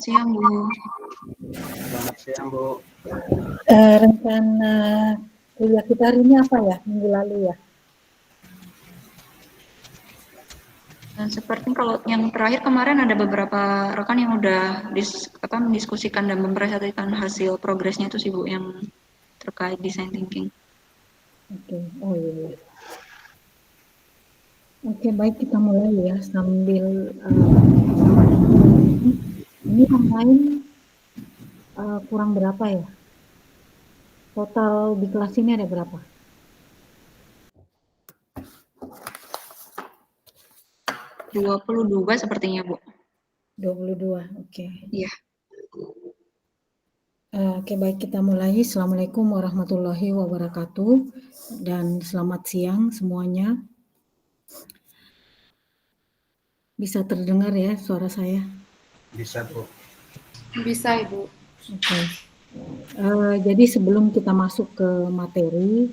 siang, Bu. Selamat siang, Bu. Rencana kuliah kita hari ini apa ya, minggu lalu ya? Dan seperti kalau yang terakhir kemarin ada beberapa rekan yang udah mendiskusikan dan mempresentasikan hasil progresnya itu sih, Bu, yang terkait design thinking. Oke, oh iya. Oke, baik, kita mulai ya sambil ini yang lain kurang berapa ya? Total di kelas ini ada berapa? 22 sepertinya, Bu. 22, oke. Iya. Oke, baik, kita mulai. Assalamualaikum warahmatullahi wabarakatuh dan selamat siang semuanya. Bisa terdengar ya suara saya? Bisa, Bu. Bisa, Ibu. Oke. Jadi sebelum kita masuk ke materi,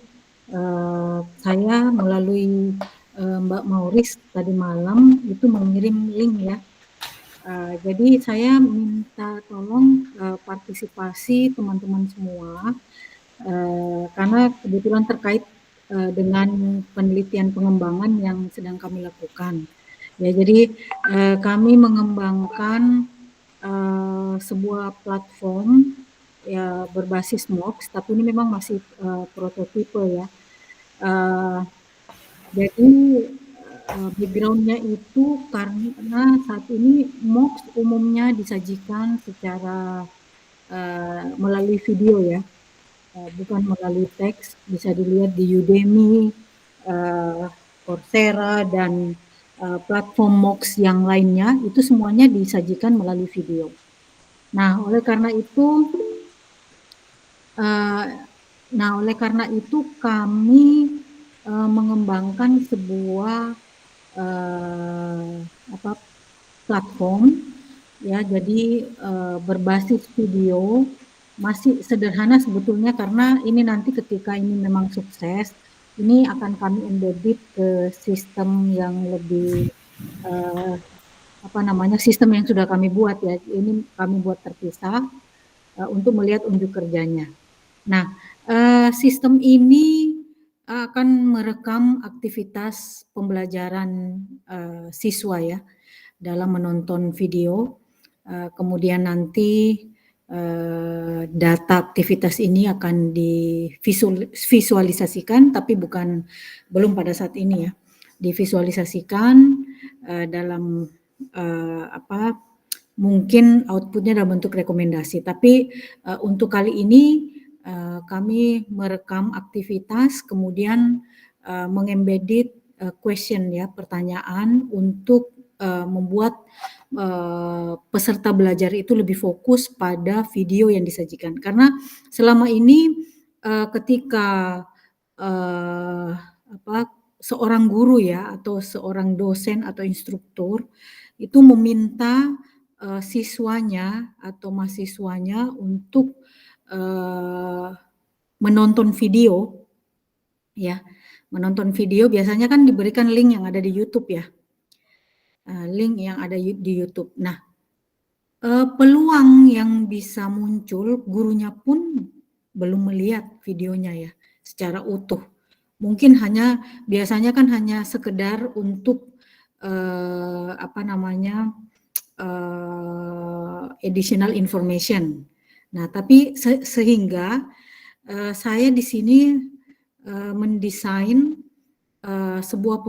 saya melalui Mbak Mauris tadi malam itu mengirim link ya. Jadi saya minta tolong partisipasi teman-teman semua karena kebetulan terkait dengan penelitian pengembangan yang sedang kami lakukan. Ya, jadi kami mengembangkan sebuah platform ya berbasis MOOC, tapi ini memang masih prototipe ya. Jadi background-nya itu karena saat ini MOOC umumnya disajikan secara melalui video ya, bukan melalui teks. Bisa dilihat di Udemy, Coursera dan platform MOOC yang lainnya itu semuanya disajikan melalui video. Nah, oleh karena itu kami mengembangkan sebuah platform ya, jadi berbasis video, masih sederhana sebetulnya karena ini nanti ketika ini memang sukses, ini akan kami embedded ke sistem yang lebih sistem yang sudah kami buat ya. Ini kami buat terpisah untuk melihat unjuk kerjanya. Nah, sistem ini akan merekam aktivitas pembelajaran siswa ya dalam menonton video. Kemudian nanti data aktivitas ini akan divisualisasikan, tapi belum pada saat ini ya, divisualisasikan dalam mungkin outputnya dalam bentuk rekomendasi. Tapi untuk kali ini kami merekam aktivitas, kemudian mengembedded question ya, pertanyaan untuk membuat peserta belajar itu lebih fokus pada video yang disajikan. Karena selama ini ketika seorang guru ya atau seorang dosen atau instruktur itu meminta siswanya atau mahasiswanya untuk menonton video ya. Menonton video biasanya kan diberikan link yang ada di YouTube ya. Link yang ada di YouTube. Nah, peluang yang bisa muncul gurunya pun belum melihat videonya ya secara utuh. Mungkin biasanya kan hanya sekedar untuk additional information. Nah, tapi sehingga saya di sini mendesain sebuah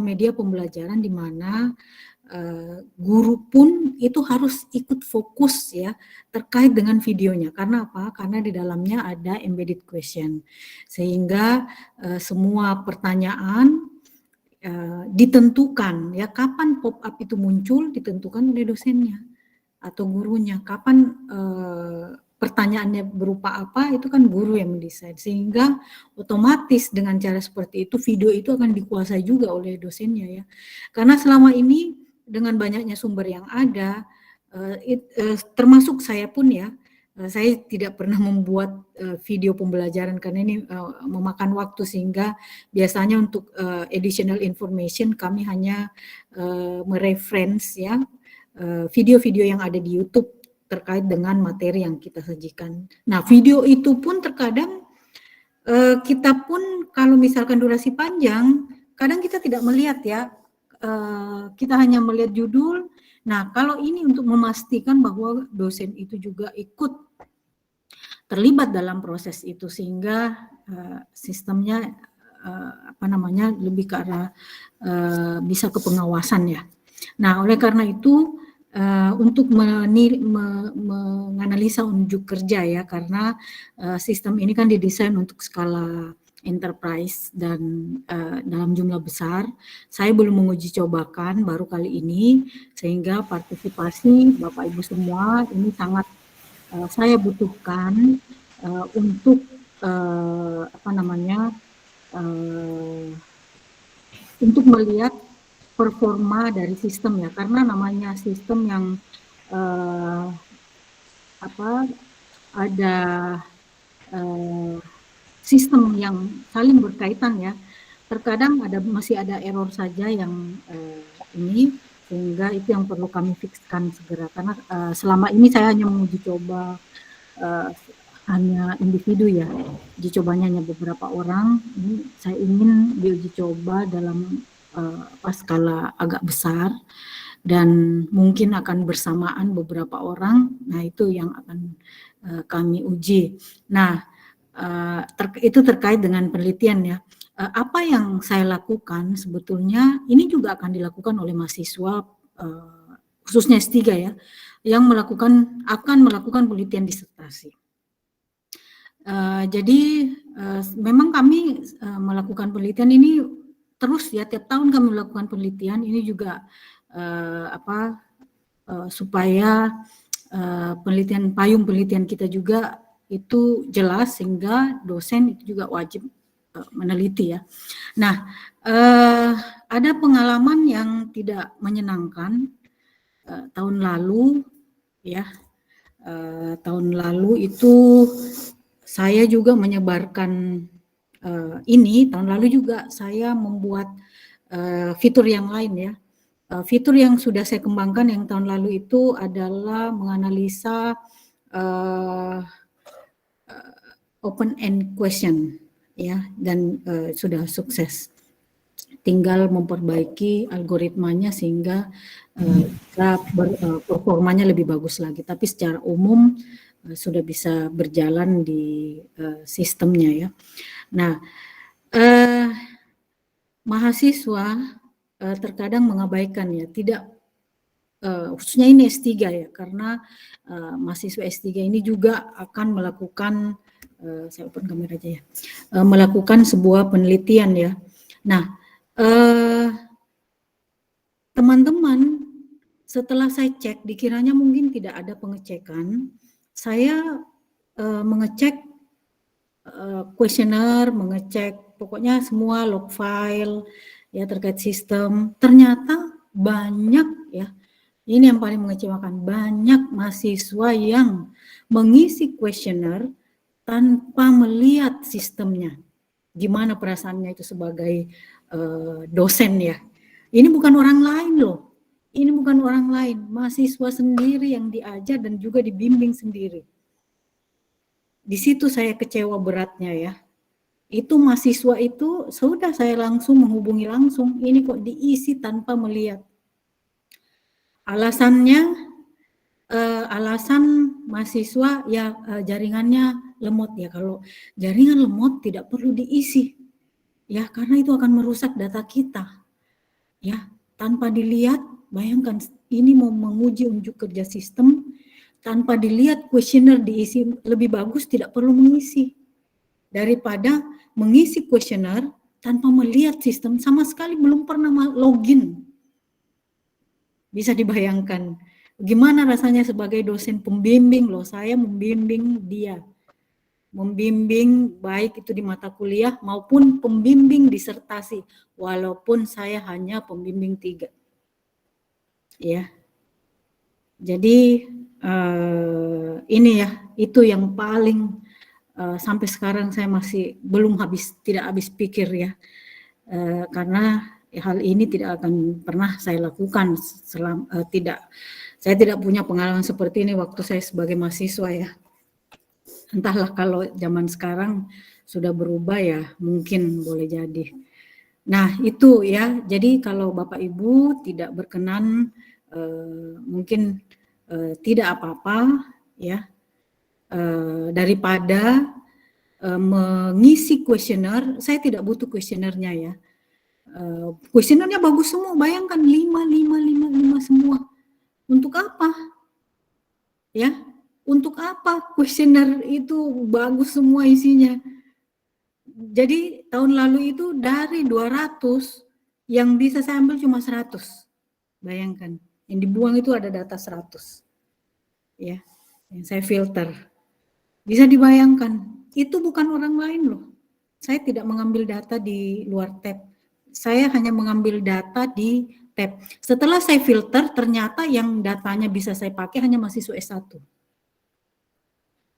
media pembelajaran di mana guru pun itu harus ikut fokus ya terkait dengan videonya. Karena apa? Karena di dalamnya ada embedded question. Sehingga semua pertanyaan ditentukan ya, kapan pop up itu muncul ditentukan oleh dosennya atau gurunya. Kapan pertanyaannya berupa apa itu kan guru yang mendesain, sehingga otomatis dengan cara seperti itu video itu akan dikuasai juga oleh dosennya ya. Karena selama ini dengan banyaknya sumber yang ada, termasuk saya pun ya, saya tidak pernah membuat video pembelajaran karena ini memakan waktu, sehingga biasanya untuk additional information kami hanya mereference ya video-video yang ada di YouTube terkait dengan materi yang kita sajikan. Nah, video itu pun terkadang kita pun kalau misalkan durasi panjang, kadang kita tidak melihat ya, kita hanya melihat judul. Nah, kalau ini untuk memastikan bahwa dosen itu juga ikut terlibat dalam proses itu sehingga sistemnya lebih ke arah bisa ke pengawasan ya. Nah, oleh karena itu untuk menganalisa unjuk kerja ya, karena sistem ini kan didesain untuk skala enterprise dan dalam jumlah besar. Saya belum menguji cobakan baru kali ini, sehingga partisipasi Bapak Ibu semua ini sangat saya butuhkan untuk untuk melihat performa dari sistem ya, karena namanya sistem yang ada sistem yang saling berkaitan ya, terkadang masih ada error saja yang ini, sehingga itu yang perlu kami fixkan segera, karena selama ini saya hanya menguji coba hanya individu ya, uji cobanya hanya beberapa orang. Ini saya ingin diuji coba dalam skala agak besar dan mungkin akan bersamaan beberapa orang. Nah, itu yang akan kami uji. Nah, itu terkait dengan penelitian ya. Apa yang saya lakukan sebetulnya ini juga akan dilakukan oleh mahasiswa khususnya S3 ya, yang akan melakukan penelitian disertasi. Jadi memang kami melakukan penelitian ini terus ya, tiap tahun kami melakukan penelitian ini juga supaya payung penelitian kita juga itu jelas, sehingga dosen itu juga wajib meneliti ya. Nah, ada pengalaman yang tidak menyenangkan tahun lalu ya. Tahun lalu itu saya juga menyebarkan tahun lalu juga saya membuat fitur yang lain ya. Fitur yang sudah saya kembangkan yang tahun lalu itu adalah menganalisa open end question ya, dan sudah sukses. Tinggal memperbaiki algoritmanya sehingga performanya lebih bagus lagi. Tapi secara umum sudah bisa berjalan di sistemnya ya. Nah, mahasiswa terkadang mengabaikan ya, tidak khususnya ini S3 ya, karena mahasiswa S3 ini juga akan melakukan saya open kamera aja ya, melakukan sebuah penelitian ya. Nah, teman-teman, setelah saya cek, dikiranya mungkin tidak ada pengecekan, saya mengecek kuesioner, mengecek pokoknya semua log file ya terkait sistem. Ternyata banyak ya, ini yang paling mengecewakan, banyak mahasiswa yang mengisi kuesioner tanpa melihat sistemnya. Gimana perasaannya itu sebagai dosen ya. Ini bukan orang lain loh. Ini bukan orang lain, mahasiswa sendiri yang diajar dan juga dibimbing sendiri. Di situ saya kecewa beratnya ya. Itu mahasiswa itu sudah saya langsung menghubungi langsung, ini kok diisi tanpa melihat. Alasannya alasan mahasiswa ya jaringannya lemot ya. Kalau jaringan lemot tidak perlu diisi ya, karena itu akan merusak data kita ya. Tanpa dilihat, bayangkan ini mau menguji unjuk kerja sistem tanpa dilihat kuesioner diisi, lebih bagus tidak perlu mengisi daripada mengisi kuesioner tanpa melihat sistem, sama sekali belum pernah login. Bisa dibayangkan gimana rasanya sebagai dosen pembimbing loh, saya membimbing dia, membimbing baik itu di mata kuliah maupun pembimbing disertasi, walaupun saya hanya pembimbing 3 ya. Jadi ini ya, itu yang paling sampai sekarang saya masih tidak habis pikir ya, karena hal ini tidak akan pernah saya lakukan saya tidak punya pengalaman seperti ini waktu saya sebagai mahasiswa ya. Entahlah kalau zaman sekarang sudah berubah ya, mungkin boleh jadi. Nah itu ya, jadi kalau Bapak Ibu tidak berkenan, mungkin tidak apa-apa ya, daripada mengisi kuesioner. Saya tidak butuh kuesionernya ya. Kuesionernya bagus semua, bayangkan 5 semua. Untuk apa? Ya, untuk apa kuesioner itu bagus semua isinya? Jadi tahun lalu itu dari 200 yang bisa saya ambil cuma 100. Bayangkan, yang dibuang itu ada data 100. Ya, yang saya filter. Bisa dibayangkan, itu bukan orang lain loh. Saya tidak mengambil data di luar tab. Saya hanya mengambil data di tab. Setelah saya filter, ternyata yang datanya bisa saya pakai hanya mahasiswa S1.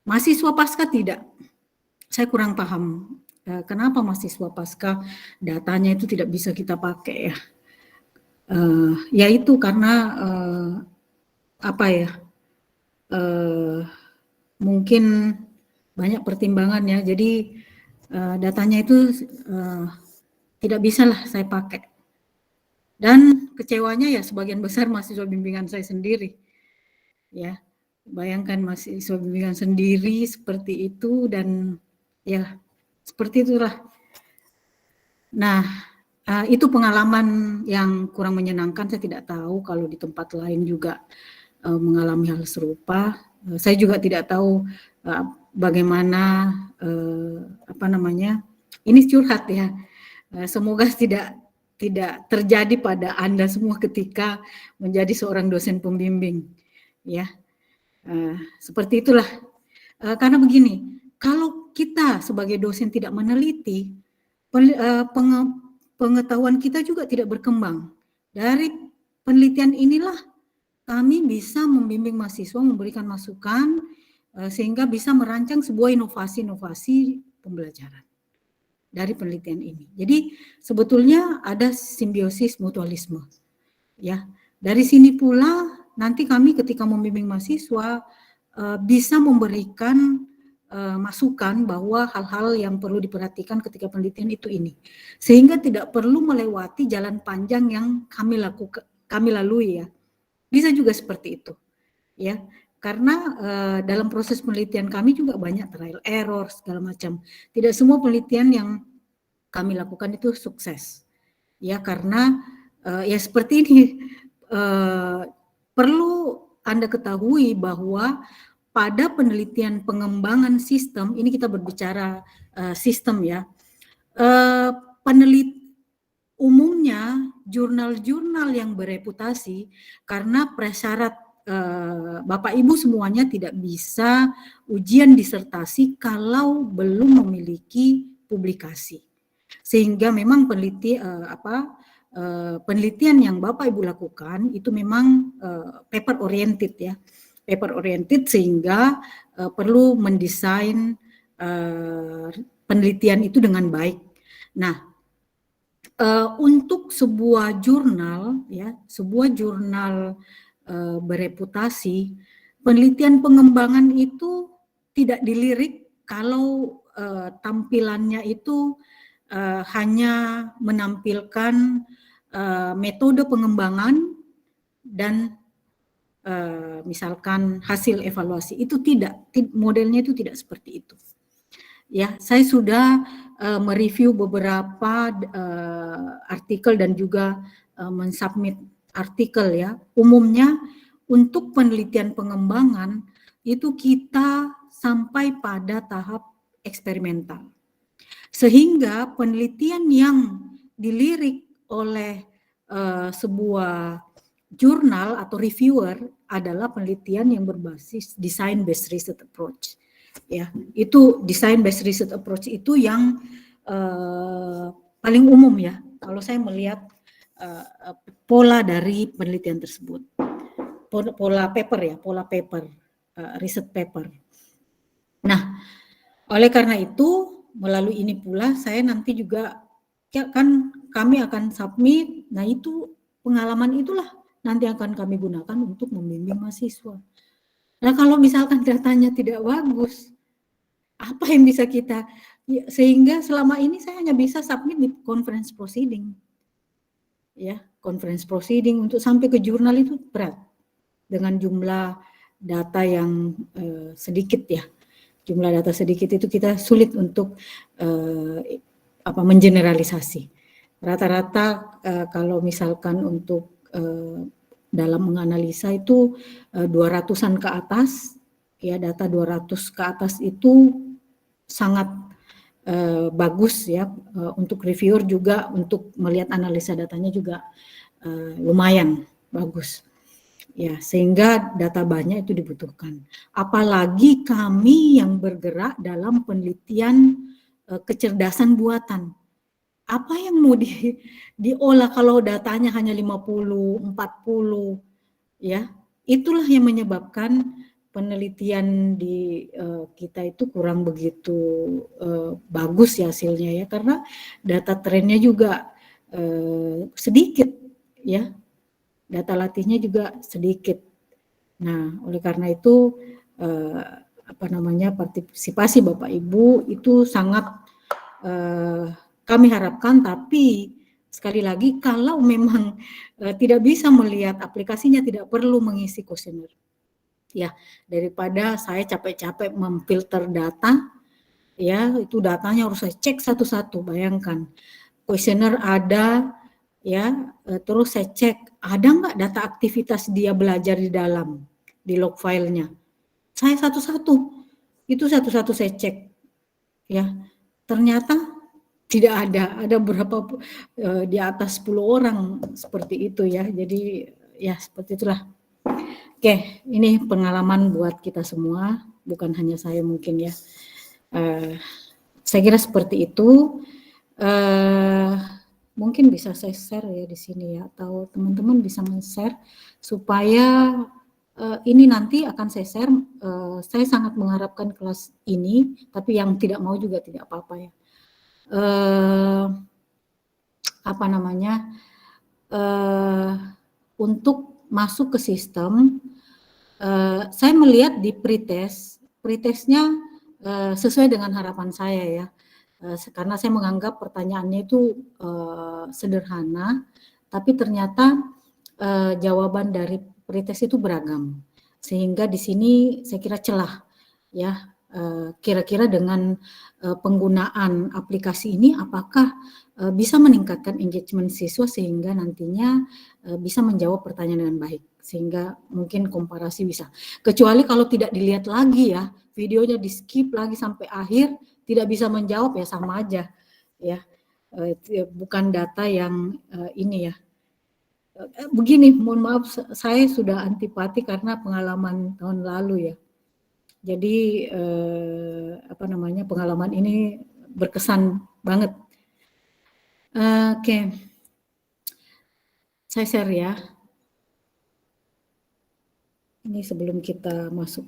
Mahasiswa pasca tidak. Saya kurang paham kenapa mahasiswa pasca datanya itu tidak bisa kita pakai ya. Yaitu karena mungkin banyak pertimbangan ya. Jadi datanya itu tidak bisa lah saya pakai. Dan kecewanya ya sebagian besar mahasiswa bimbingan saya sendiri. Ya, bayangkan mahasiswa bimbingan sendiri seperti itu dan ya seperti itulah. Nah, itu pengalaman yang kurang menyenangkan. Saya tidak tahu kalau di tempat lain juga mengalami hal serupa. Saya juga tidak tahu bagaimana ini curhat ya. Semoga tidak terjadi pada Anda semua ketika menjadi seorang dosen pembimbing ya. Seperti itulah. Karena begini, kalau kita sebagai dosen tidak meneliti, pengetahuan kita juga tidak berkembang. Dari penelitian inilah kami bisa membimbing mahasiswa, memberikan masukan sehingga bisa merancang sebuah inovasi-inovasi pembelajaran dari penelitian ini. Jadi sebetulnya ada simbiosis mutualisme. Ya, dari sini pula nanti kami ketika membimbing mahasiswa bisa memberikan masukan bahwa hal-hal yang perlu diperhatikan ketika penelitian itu ini, sehingga tidak perlu melewati jalan panjang yang kami lalui ya. Bisa juga seperti itu, ya. Karena dalam proses penelitian kami juga banyak trial error segala macam. Tidak semua penelitian yang kami lakukan itu sukses, ya karena ya seperti ini. Perlu Anda ketahui bahwa pada penelitian pengembangan sistem ini kita berbicara sistem ya. Umumnya jurnal-jurnal yang bereputasi karena prasyarat Bapak Ibu semuanya tidak bisa ujian disertasi kalau belum memiliki publikasi. Sehingga memang penelitian yang Bapak Ibu lakukan itu memang paper oriented ya. Paper oriented sehingga perlu mendesain penelitian itu dengan baik. Nah, untuk sebuah jurnal ya, sebuah jurnal bereputasi, penelitian pengembangan itu tidak dilirik kalau tampilannya itu hanya menampilkan metode pengembangan dan misalkan hasil evaluasi. Itu tidak, modelnya itu tidak seperti itu. Ya, saya sudah mereview beberapa artikel dan juga mensubmit artikel ya. Umumnya untuk penelitian pengembangan itu kita sampai pada tahap eksperimental. Sehingga penelitian yang dilirik oleh sebuah jurnal atau reviewer adalah penelitian yang berbasis design based research approach. Ya, itu design based research approach itu yang paling umum ya. Kalau saya melihat pola dari penelitian tersebut, pola paper, research paper. Nah, oleh karena itu melalui ini pula saya nanti juga ya kan kami akan submit. Nah, itu pengalaman itulah nanti akan kami gunakan untuk membimbing mahasiswa. Nah, kalau misalkan datanya tidak bagus, apa yang bisa kita, sehingga selama ini saya hanya bisa submit di conference proceeding. Ya, conference proceeding untuk sampai ke jurnal itu berat dengan jumlah data yang sedikit ya. Jumlah data sedikit itu kita sulit untuk mengeneralisasi. Rata-rata kalau misalkan untuk dalam menganalisa itu 200-an ke atas, ya data 200 ke atas itu sangat bagus ya, untuk reviewer juga untuk melihat analisa datanya juga lumayan bagus. Ya, sehingga data banyak itu dibutuhkan. Apalagi kami yang bergerak dalam penelitian kecerdasan buatan. Apa yang mau diolah kalau datanya hanya 50, 40, ya. Itulah yang menyebabkan penelitian di kita itu kurang begitu bagus ya hasilnya ya, karena data trennya juga sedikit ya. Data latihnya juga sedikit. Nah, oleh karena itu partisipasi Bapak Ibu itu sangat kami harapkan, tapi sekali lagi kalau memang tidak bisa melihat aplikasinya, tidak perlu mengisi kuesioner. Ya, daripada saya capek-capek memfilter data, ya itu datanya harus saya cek satu-satu. Bayangkan, kuesioner ada, ya terus saya cek ada nggak data aktivitas dia belajar di dalam di log filenya, saya satu-satu saya cek, ya ternyata tidak ada berapa di atas 10 orang seperti itu ya. Jadi ya seperti itulah. Oke, ini pengalaman buat kita semua, bukan hanya saya mungkin ya. Saya kira seperti itu. Mungkin bisa saya share ya di sini ya, atau teman-teman bisa men-share supaya ini nanti akan saya share. Saya sangat mengharapkan kelas ini, tapi yang tidak mau juga tidak apa-apa ya. Untuk masuk ke sistem, saya melihat di pretestnya sesuai dengan harapan saya ya. Karena saya menganggap pertanyaannya itu sederhana, tapi ternyata jawaban dari pretest itu beragam, sehingga di sini saya kira celah ya, kira-kira dengan penggunaan aplikasi ini apakah bisa meningkatkan engagement siswa sehingga nantinya bisa menjawab pertanyaan dengan baik, sehingga mungkin komparasi bisa. Kecuali kalau tidak dilihat lagi ya, videonya di skip lagi sampai akhir, tidak bisa menjawab ya sama aja ya, bukan data yang ini ya. Begini, mohon maaf saya sudah antipati karena pengalaman tahun lalu ya. Jadi pengalaman ini berkesan banget. Oke. Saya share ya. Ini sebelum kita masuk.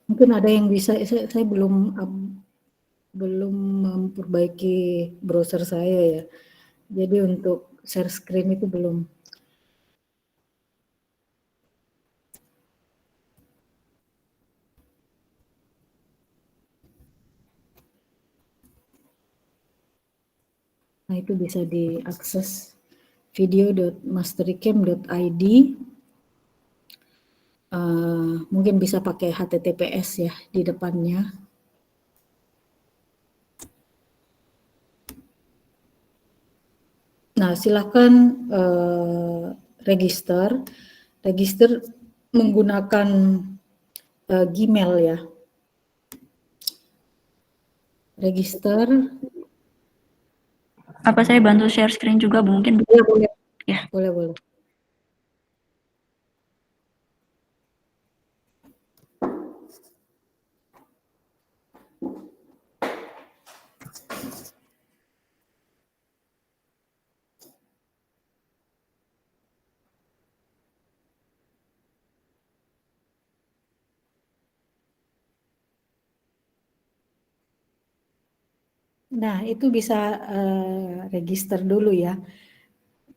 Mungkin ada yang bisa, saya belum memperbaiki browser saya ya. Jadi untuk share screen itu belum. Nah, itu bisa diakses video.mastericam.id. Mungkin bisa pakai HTTPS ya di depannya. Nah, silakan register menggunakan Gmail ya. Register. Apa saya bantu share screen juga mungkin? Ya, boleh. Ya. Boleh. Nah, itu bisa register dulu ya,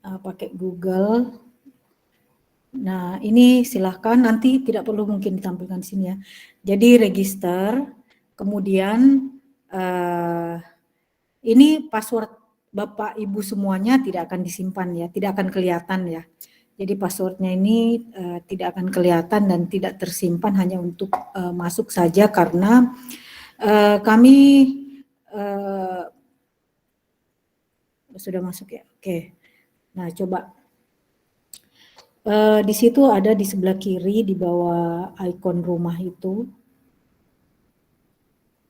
pakai Google. Nah, ini silahkan nanti tidak perlu mungkin ditampilkan di sini ya. Jadi register, kemudian ini password Bapak Ibu semuanya tidak akan disimpan ya, tidak akan kelihatan ya. Jadi passwordnya ini tidak akan kelihatan dan tidak tersimpan, hanya untuk masuk saja karena kami sudah masuk ya. Oke. Nah, coba di situ ada di sebelah kiri di bawah ikon rumah itu.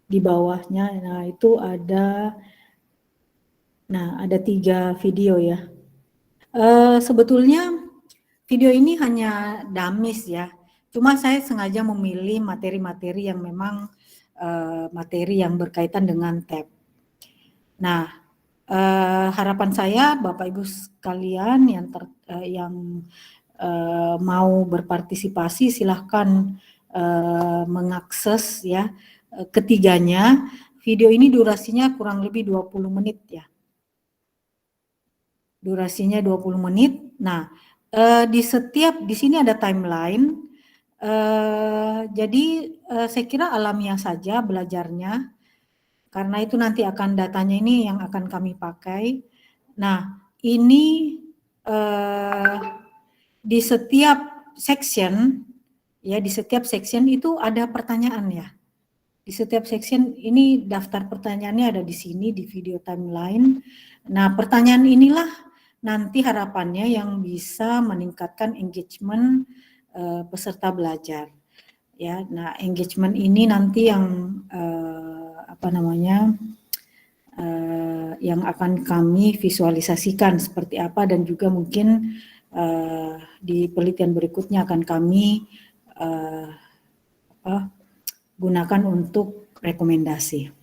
Di bawahnya, nah itu ada 3 video ya. Sebetulnya video ini hanya dummies ya. Cuma saya sengaja memilih materi-materi yang memang materi yang berkaitan dengan tab. Nah, harapan saya Bapak Ibu sekalian yang mau berpartisipasi silahkan mengakses ya ketiganya. Video ini durasinya kurang lebih 20 menit ya. Durasinya 20 menit. Nah, di sini ada timeline. Jadi saya kira alamiah saja belajarnya. Karena itu nanti akan datanya ini yang akan kami pakai. Nah, ini di setiap section itu ada pertanyaan ya. Di setiap section ini daftar pertanyaannya ada di sini di video timeline. Nah, pertanyaan inilah nanti harapannya yang bisa meningkatkan engagement peserta belajar. Ya, nah engagement ini nanti yang yang akan kami visualisasikan seperti apa, dan juga mungkin di penelitian berikutnya akan kami gunakan untuk rekomendasi.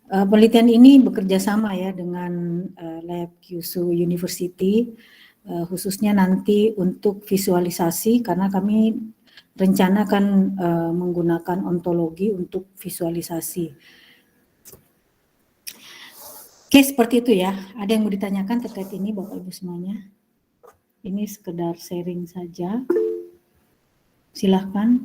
Penelitian ini bekerja sama ya dengan Lab Kyushu University, khususnya nanti untuk visualisasi karena kami rencanakan menggunakan ontologi untuk visualisasi. Oke, seperti itu ya. Ada yang mau ditanyakan terkait ini Bapak Ibu semuanya? Ini sekedar sharing saja. Silahkan.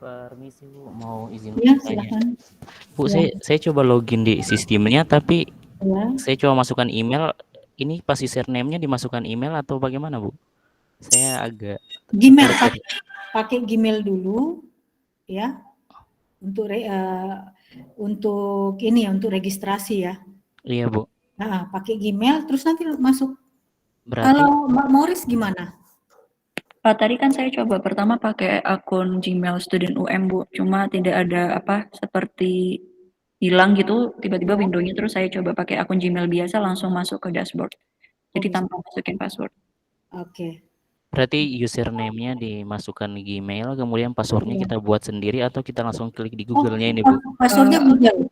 Permisi Bu, mau izin Ya, bertanya. silahkan. Bu, Ya. saya coba login di sistemnya, tapi Ya. saya coba masukkan email. Ini pas username-nya dimasukkan email atau bagaimana Bu? Saya agak Gmail, pakai Gmail dulu ya. Untuk ini ya, untuk registrasi ya. Iya Bu. Nah, pakai Gmail terus nanti masuk. Berarti Kalau Mbak Morris gimana? Pak, tadi kan saya coba pertama pakai akun Gmail student UM, Bu. Cuma tidak ada seperti hilang gitu, tiba-tiba window-nya, terus saya coba pakai akun Gmail biasa langsung masuk ke dashboard. Jadi tanpa masukin password. Oke. berarti username-nya dimasukkan Gmail, kemudian passwordnya kita buat sendiri atau kita langsung klik di Google-nya ini Bu? Passwordnya Google.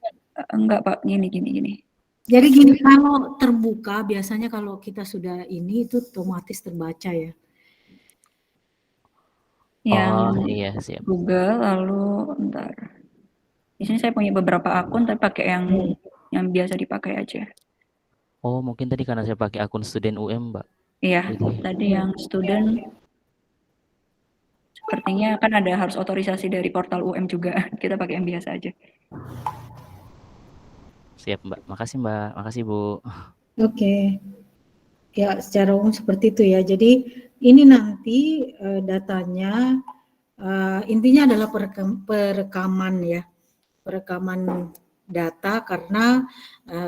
Enggak Pak, gini. Jadi gini, kalau terbuka biasanya kalau kita sudah ini itu otomatis terbaca ya. Yang iya siap. Google, lalu ntar. Di sini saya punya beberapa akun, tapi pakai yang biasa dipakai aja. Oh, mungkin tadi karena saya pakai akun student UM, Mbak. Iya, tadi yang student sepertinya kan ada harus otorisasi dari portal UM juga. Kita pakai yang biasa aja. Siap, Mbak. Makasih, Mbak. Makasih, Bu. Oke. Ya, secara umum seperti itu ya. Jadi ini nanti datanya intinya adalah perekaman ya. Perekaman data karena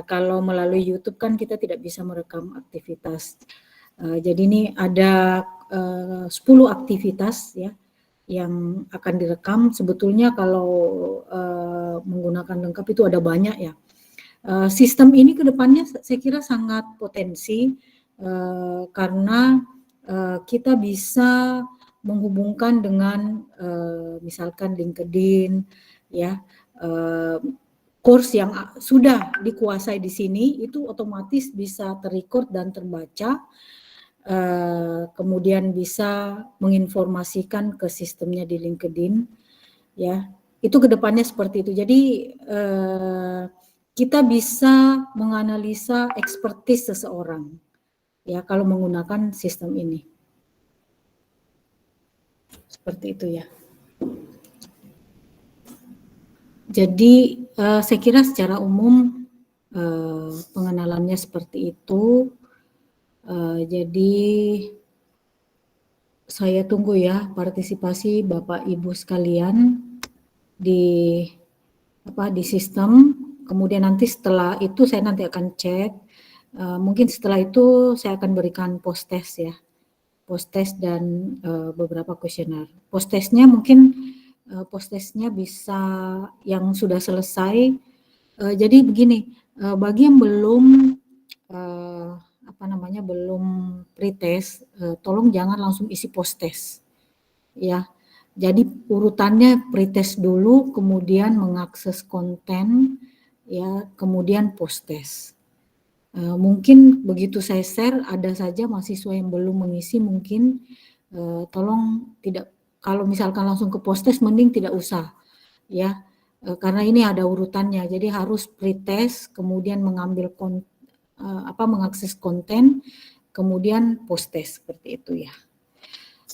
kalau melalui YouTube kan kita tidak bisa merekam aktivitas. Jadi ini ada 10 aktivitas ya yang akan direkam. Sebetulnya kalau menggunakan lengkap itu ada banyak ya. Sistem ini ke depannya saya kira sangat potensi karena kita bisa menghubungkan dengan misalkan LinkedIn ya, course yang sudah dikuasai di sini itu otomatis bisa terrecord dan terbaca, kemudian bisa menginformasikan ke sistemnya di LinkedIn ya. Itu kedepannya seperti itu. Jadi kita bisa menganalisa ekspertis seseorang, ya, kalau menggunakan sistem ini. Seperti itu ya. Jadi saya kira secara umum pengenalannya seperti itu. Jadi saya tunggu ya partisipasi Bapak Ibu sekalian di sistem. Kemudian nanti setelah itu saya nanti akan cek. Mungkin setelah itu saya akan berikan post test ya. Post test dan beberapa kuesioner. Post testnya mungkin post testnya bisa yang sudah selesai. Jadi begini, bagi yang belum belum pretest, tolong jangan langsung isi post test, ya. Jadi urutannya pretest dulu, kemudian mengakses konten, ya, kemudian post test. Mungkin begitu saya share, ada saja mahasiswa yang belum mengisi, mungkin tolong tidak, kalau misalkan langsung ke post test, mending tidak usah, ya, karena ini ada urutannya. Jadi harus pretest, kemudian mengambil mengakses konten, kemudian post test, seperti itu ya.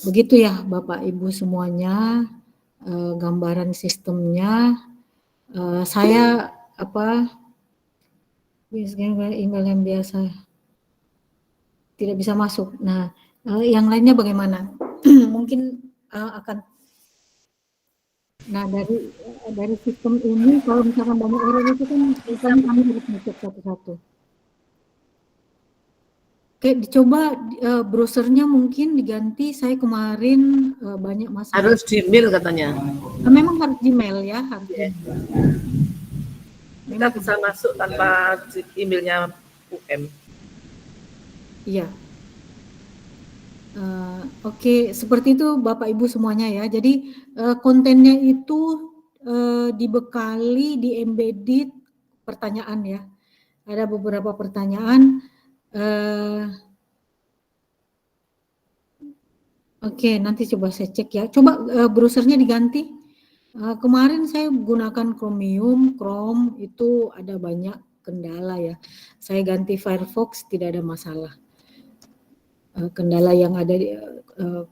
Begitu ya Bapak Ibu semuanya, gambaran sistemnya. Saya email yang biasa tidak bisa masuk. Nah, yang lainnya bagaimana? Mungkin akan. Nah, dari sistem ini kalau misalkan banyak error itu kan biasanya kami harus ngecek satu-satu. Oke, dicoba browsernya mungkin diganti. Saya kemarin banyak masalah. Harus Gmail katanya. Memang harus Gmail ya, harus Gmail. Kita bisa masuk tanpa emailnya UM. Iya. Oke, seperti itu Bapak Ibu semuanya ya. Jadi kontennya itu dibekali di embedded pertanyaan ya. Ada beberapa pertanyaan. Oke, nanti coba saya cek ya. Coba browsernya diganti. Kemarin saya gunakan Chromium, Chrome, itu ada banyak kendala ya. Saya ganti Firefox, tidak ada masalah. Kendala yang ada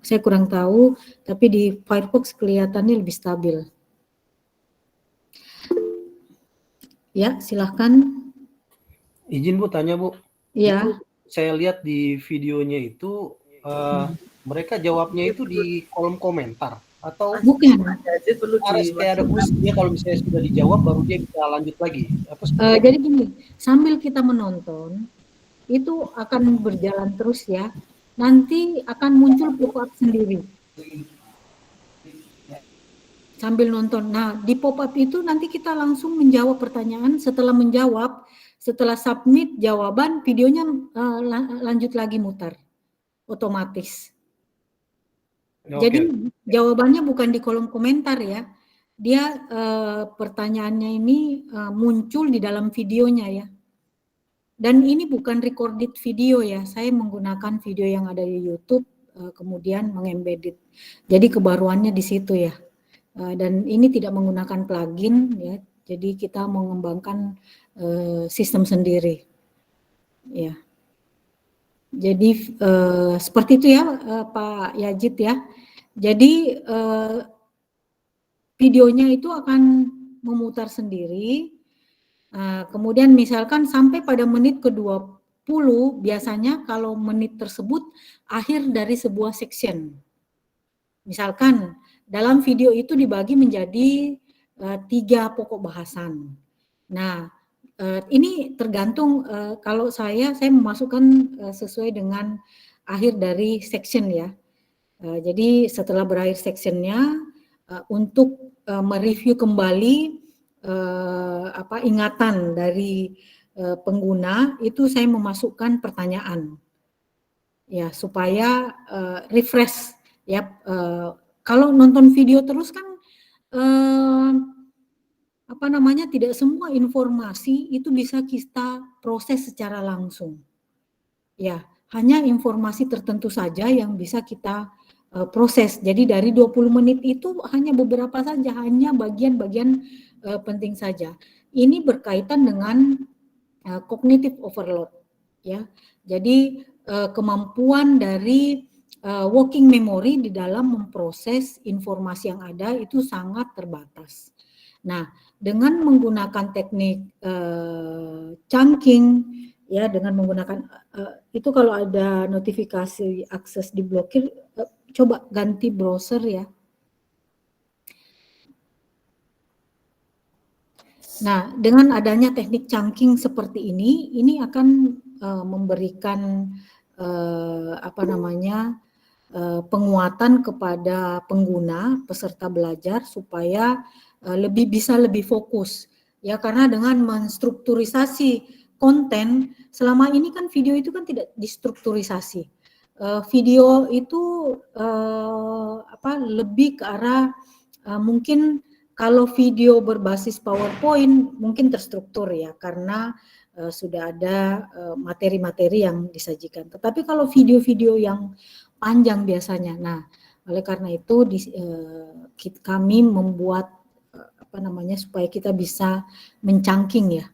saya kurang tahu, tapi di Firefox kelihatannya lebih stabil. Ya, silahkan. Izin Bu, tanya Bu. Iya. Saya lihat di videonya itu mereka jawabnya itu di kolom komentar atau bukan? Jadi perlu kayak ada kuisnya, kalau misalnya sudah dijawab baru dia bisa lanjut lagi. Jadi gini, sambil kita menonton itu akan berjalan terus ya. Nanti akan muncul pop-up sendiri sambil nonton. Nah, di pop-up itu nanti kita langsung menjawab pertanyaan. Setelah menjawab, setelah submit jawaban, videonya lanjut lagi mutar otomatis. Jadi jawabannya bukan di kolom komentar ya. Dia pertanyaannya ini muncul di dalam videonya ya. Dan ini bukan recorded video ya, saya menggunakan video yang ada di YouTube, kemudian mengembedded. Jadi kebaruannya di situ ya. Dan ini tidak menggunakan plugin ya, jadi kita mengembangkan sistem sendiri. Ya. Jadi seperti itu ya Pak Yajid ya. Jadi videonya itu akan memutar sendiri. Kemudian misalkan sampai pada menit ke-20, biasanya kalau menit tersebut akhir dari sebuah section. Misalkan dalam video itu dibagi menjadi 3 pokok bahasan. Nah, ini tergantung kalau saya memasukkan sesuai dengan akhir dari section ya. Jadi setelah berakhir sectionnya, untuk mereview kembali ingatan dari pengguna, itu saya memasukkan pertanyaan ya, supaya refresh ya. Kalau nonton video terus kan tidak semua informasi itu bisa kita proses secara langsung ya, hanya informasi tertentu saja yang bisa kita proses. Jadi dari 20 menit itu hanya beberapa saja, hanya bagian-bagian penting saja. Ini berkaitan dengan cognitive overload, ya. Jadi kemampuan dari working memory di dalam memproses informasi yang ada itu sangat terbatas. Nah, dengan menggunakan teknik chunking, ya, dengan menggunakan itu kalau ada notifikasi akses diblokir, coba ganti browser ya. Nah, dengan adanya teknik chunking seperti ini akan memberikan penguatan kepada pengguna peserta belajar supaya bisa lebih fokus, ya, karena dengan menstrukturisasi konten, selama ini kan video itu kan tidak distrukturisasi. Video itu lebih ke arah mungkin kalau video berbasis PowerPoint mungkin terstruktur ya, karena sudah ada materi-materi yang disajikan. Tetapi kalau video-video yang panjang biasanya, nah oleh karena itu kami membuat supaya kita bisa mencangking ya,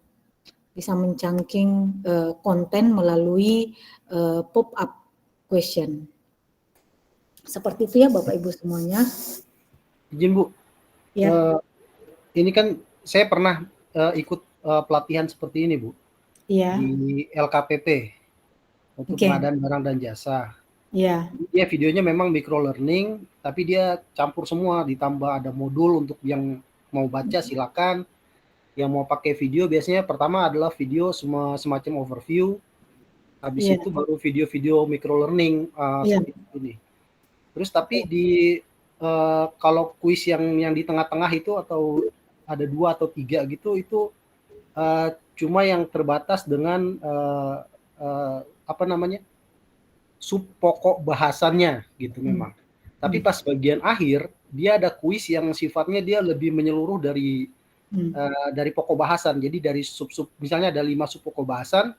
bisa mencangking konten melalui pop-up question. Seperti itu ya Bapak Ibu semuanya. Izin Bu. Ya. Ini kan saya pernah ikut pelatihan seperti ini Bu. Iya. Di LKPP untuk pengadaan barang dan jasa. Iya. Dia videonya memang micro learning, tapi dia campur semua, ditambah ada modul untuk yang mau baca silakan. Yang mau pakai video biasanya pertama adalah video semacam overview. Habis itu baru video-video micro learning seperti ini. Terus tapi kalau kuis yang di tengah-tengah itu atau ada 2 atau 3 gitu, itu cuma yang terbatas dengan sub pokok bahasannya gitu memang. Tapi pas bagian akhir dia ada kuis yang sifatnya dia lebih menyeluruh dari pokok bahasan. Jadi dari sub misalnya ada 5 sub pokok bahasan.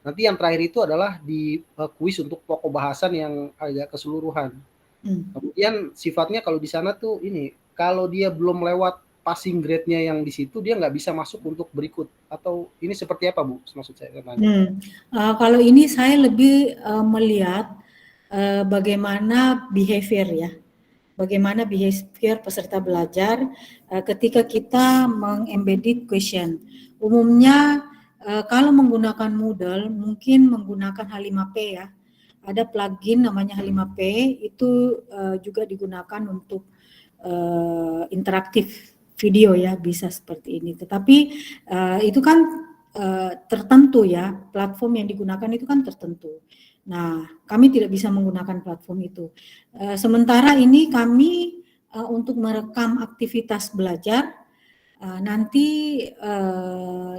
Nanti yang terakhir itu adalah di kuis untuk pokok bahasan yang agak keseluruhan. Kemudian sifatnya kalau di sana tuh ini, kalau dia belum lewat passing grade-nya yang di situ, dia nggak bisa masuk untuk berikut. Atau ini seperti apa Bu? Maksud saya kalau ini saya lebih melihat bagaimana behavior ya, bagaimana behavior peserta belajar ketika kita meng-embedded question. Umumnya kalau menggunakan Moodle mungkin menggunakan H5P ya. Ada plugin namanya H5P, itu juga digunakan untuk interaktif video ya, bisa seperti ini. Tetapi itu kan tertentu ya, platform yang digunakan itu kan tertentu. Nah, kami tidak bisa menggunakan platform itu. Sementara ini kami untuk merekam aktivitas belajar, nanti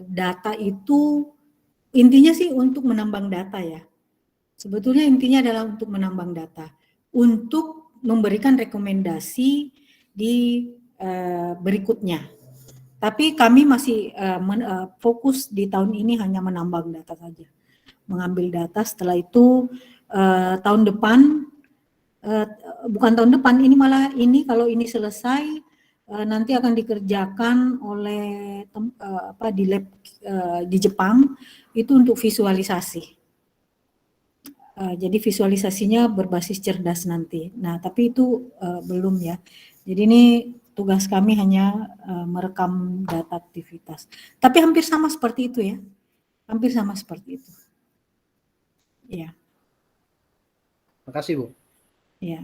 data itu intinya sih untuk menambang data ya. Sebetulnya intinya adalah untuk menambang data, untuk memberikan rekomendasi di berikutnya. Tapi kami masih fokus di tahun ini hanya menambang data saja, mengambil data. Setelah itu tahun depan, bukan tahun depan, ini malah ini kalau ini selesai nanti akan dikerjakan oleh di lab di Jepang itu untuk visualisasi. Jadi visualisasinya berbasis cerdas nanti. Nah, tapi itu belum ya. Jadi ini tugas kami hanya merekam data aktivitas. Tapi hampir sama seperti itu ya. Hampir sama seperti itu. Ya. Terima kasih Bu. Ya.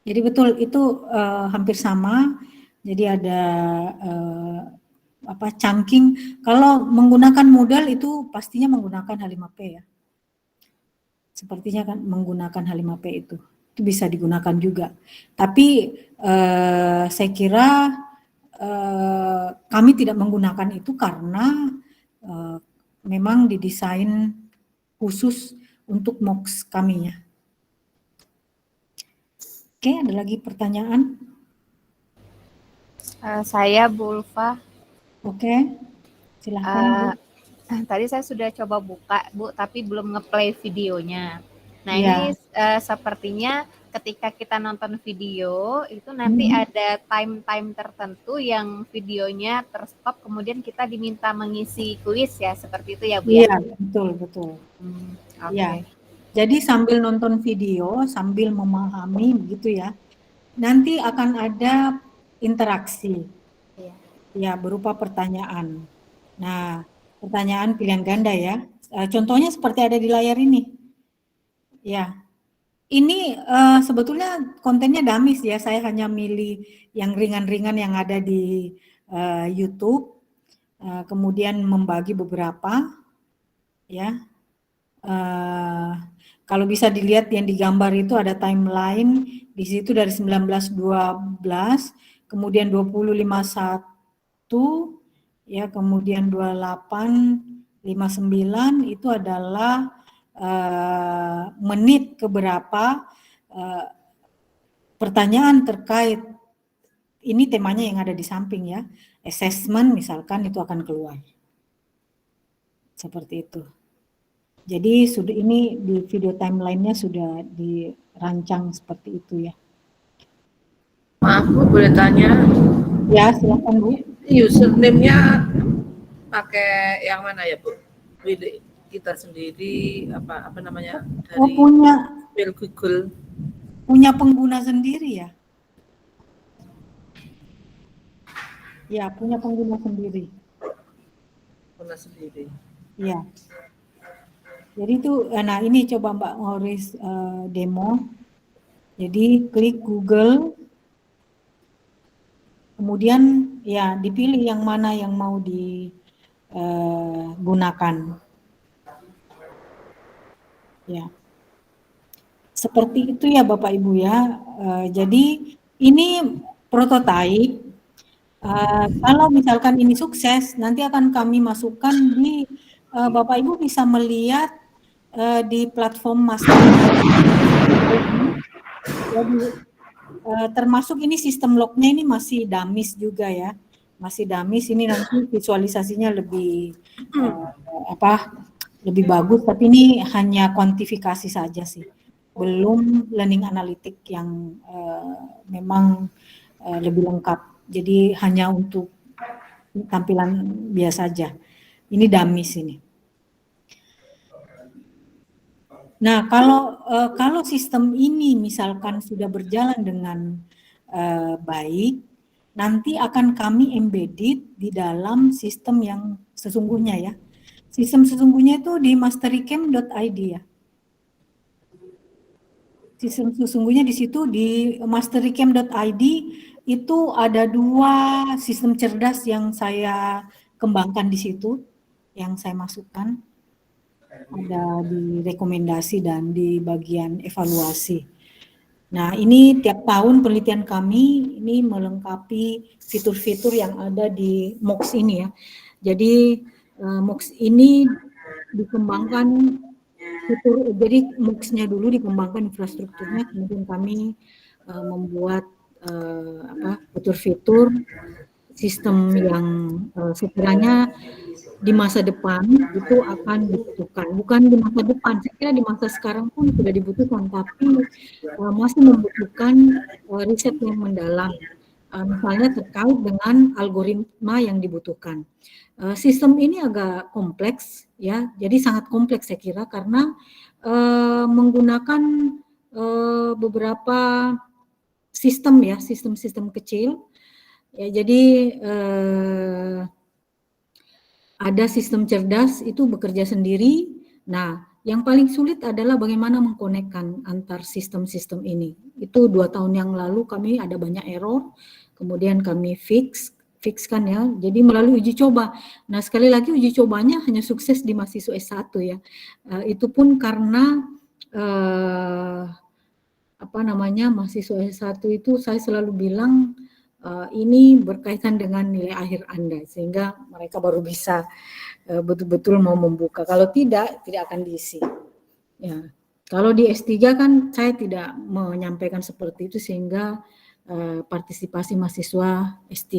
Jadi betul itu hampir sama. Jadi ada chunking. Kalau menggunakan Moodle itu pastinya menggunakan H5P ya. Sepertinya kan menggunakan H5P itu bisa digunakan juga. Tapi saya kira kami tidak menggunakan itu karena memang didesain khusus untuk MOOCs kami ya. Oke, ada lagi pertanyaan? Saya Bu Ulfa. Oke, silahkan Bu. Tadi saya sudah coba buka Bu, tapi belum ngeplay videonya. Nah, Iya. ini sepertinya ketika kita nonton video itu nanti ada time tertentu yang videonya terstop, kemudian kita diminta mengisi kuis ya, seperti itu ya Bu ya? Iya, betul. Oke. Ya. Jadi sambil nonton video, sambil memahami begitu ya, nanti akan ada interaksi. Iya. Ya, berupa pertanyaan. Nah, pertanyaan pilihan ganda ya. Contohnya seperti ada di layar ini. Ya. Ini sebetulnya kontennya damis ya. Saya hanya milih yang ringan-ringan yang ada di YouTube. Kemudian membagi beberapa ya. Kalau bisa dilihat yang digambar itu ada timeline di situ dari 1912, kemudian 2051 ya, kemudian 2859 itu adalah menit keberapa pertanyaan terkait ini temanya yang ada di samping ya, assessment misalkan itu akan keluar. Seperti itu. Jadi sudah ini di video timeline-nya sudah dirancang seperti itu ya. Maaf Bu, boleh tanya? Ya, silakan Bu. Username-nya pakai yang mana ya Bu? Milik kita sendiri apa namanya? Dari Google. Punya pengguna sendiri ya? Ya, punya pengguna sendiri. Pengguna sendiri. Iya. Jadi itu, nah ini coba Mbak Horis demo. Jadi klik Google, kemudian ya dipilih yang mana yang mau digunakan. Ya, seperti itu ya Bapak Ibu ya. Jadi ini prototipe. Kalau misalkan ini sukses, nanti akan kami masukkan di Bapak Ibu bisa melihat di platform master. Jadi termasuk ini sistem lognya ini masih damis juga ya, masih damis. Ini nanti visualisasinya lebih lebih bagus, tapi ini hanya kuantifikasi saja sih, belum learning analytic yang memang lebih lengkap. Jadi hanya untuk tampilan biasa saja. Ini damis ini. Nah, kalau sistem ini misalkan sudah berjalan dengan baik, nanti akan kami embedded di dalam sistem yang sesungguhnya ya. Sistem sesungguhnya itu di mastericam.id ya. Sistem sesungguhnya di situ di mastericam.id itu ada 2 sistem cerdas yang saya kembangkan di situ, yang saya masukkan. Ada di rekomendasi dan di bagian evaluasi. Nah, ini tiap tahun penelitian kami ini melengkapi fitur-fitur yang ada di MOOCs ini ya. Jadi MOOCs ini dikembangkan fitur, jadi MOOCs-nya dulu dikembangkan infrastrukturnya, kemudian kami membuat fitur-fitur sistem yang sekiranya di masa depan itu akan dibutuhkan, bukan di masa depan, saya kira di masa sekarang pun sudah dibutuhkan, tapi masih membutuhkan riset yang mendalam, misalnya terkait dengan algoritma yang dibutuhkan. Sistem ini agak kompleks ya, jadi sangat kompleks saya kira karena menggunakan beberapa sistem ya, sistem-sistem kecil ya, jadi ada sistem cerdas itu bekerja sendiri. Nah, yang paling sulit adalah bagaimana mengkonekkan antar sistem-sistem ini. Itu 2 tahun yang lalu kami ada banyak error, kemudian kami fixkan ya. Jadi melalui uji coba. Nah, sekali lagi uji cobanya hanya sukses di mahasiswa S1 ya. Itu pun karena mahasiswa S1 itu saya selalu bilang ini berkaitan dengan nilai akhir Anda, sehingga mereka baru bisa betul-betul mau membuka. Kalau tidak akan diisi. Ya. Kalau di S3 kan saya tidak menyampaikan seperti itu, sehingga partisipasi mahasiswa S3,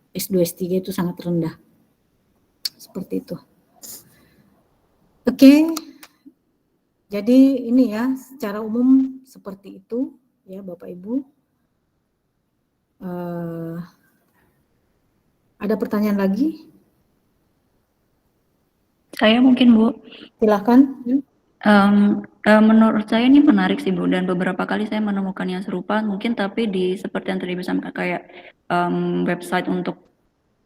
S2, S3 itu sangat rendah. Seperti itu. Oke. Jadi ini ya, secara umum seperti itu ya Bapak Ibu. Ada pertanyaan lagi? Saya mungkin Bu. Silahkan. Menurut saya ini menarik sih Bu, dan beberapa kali saya menemukan yang serupa mungkin, tapi di seperti yang tadi disampaikan kayak website untuk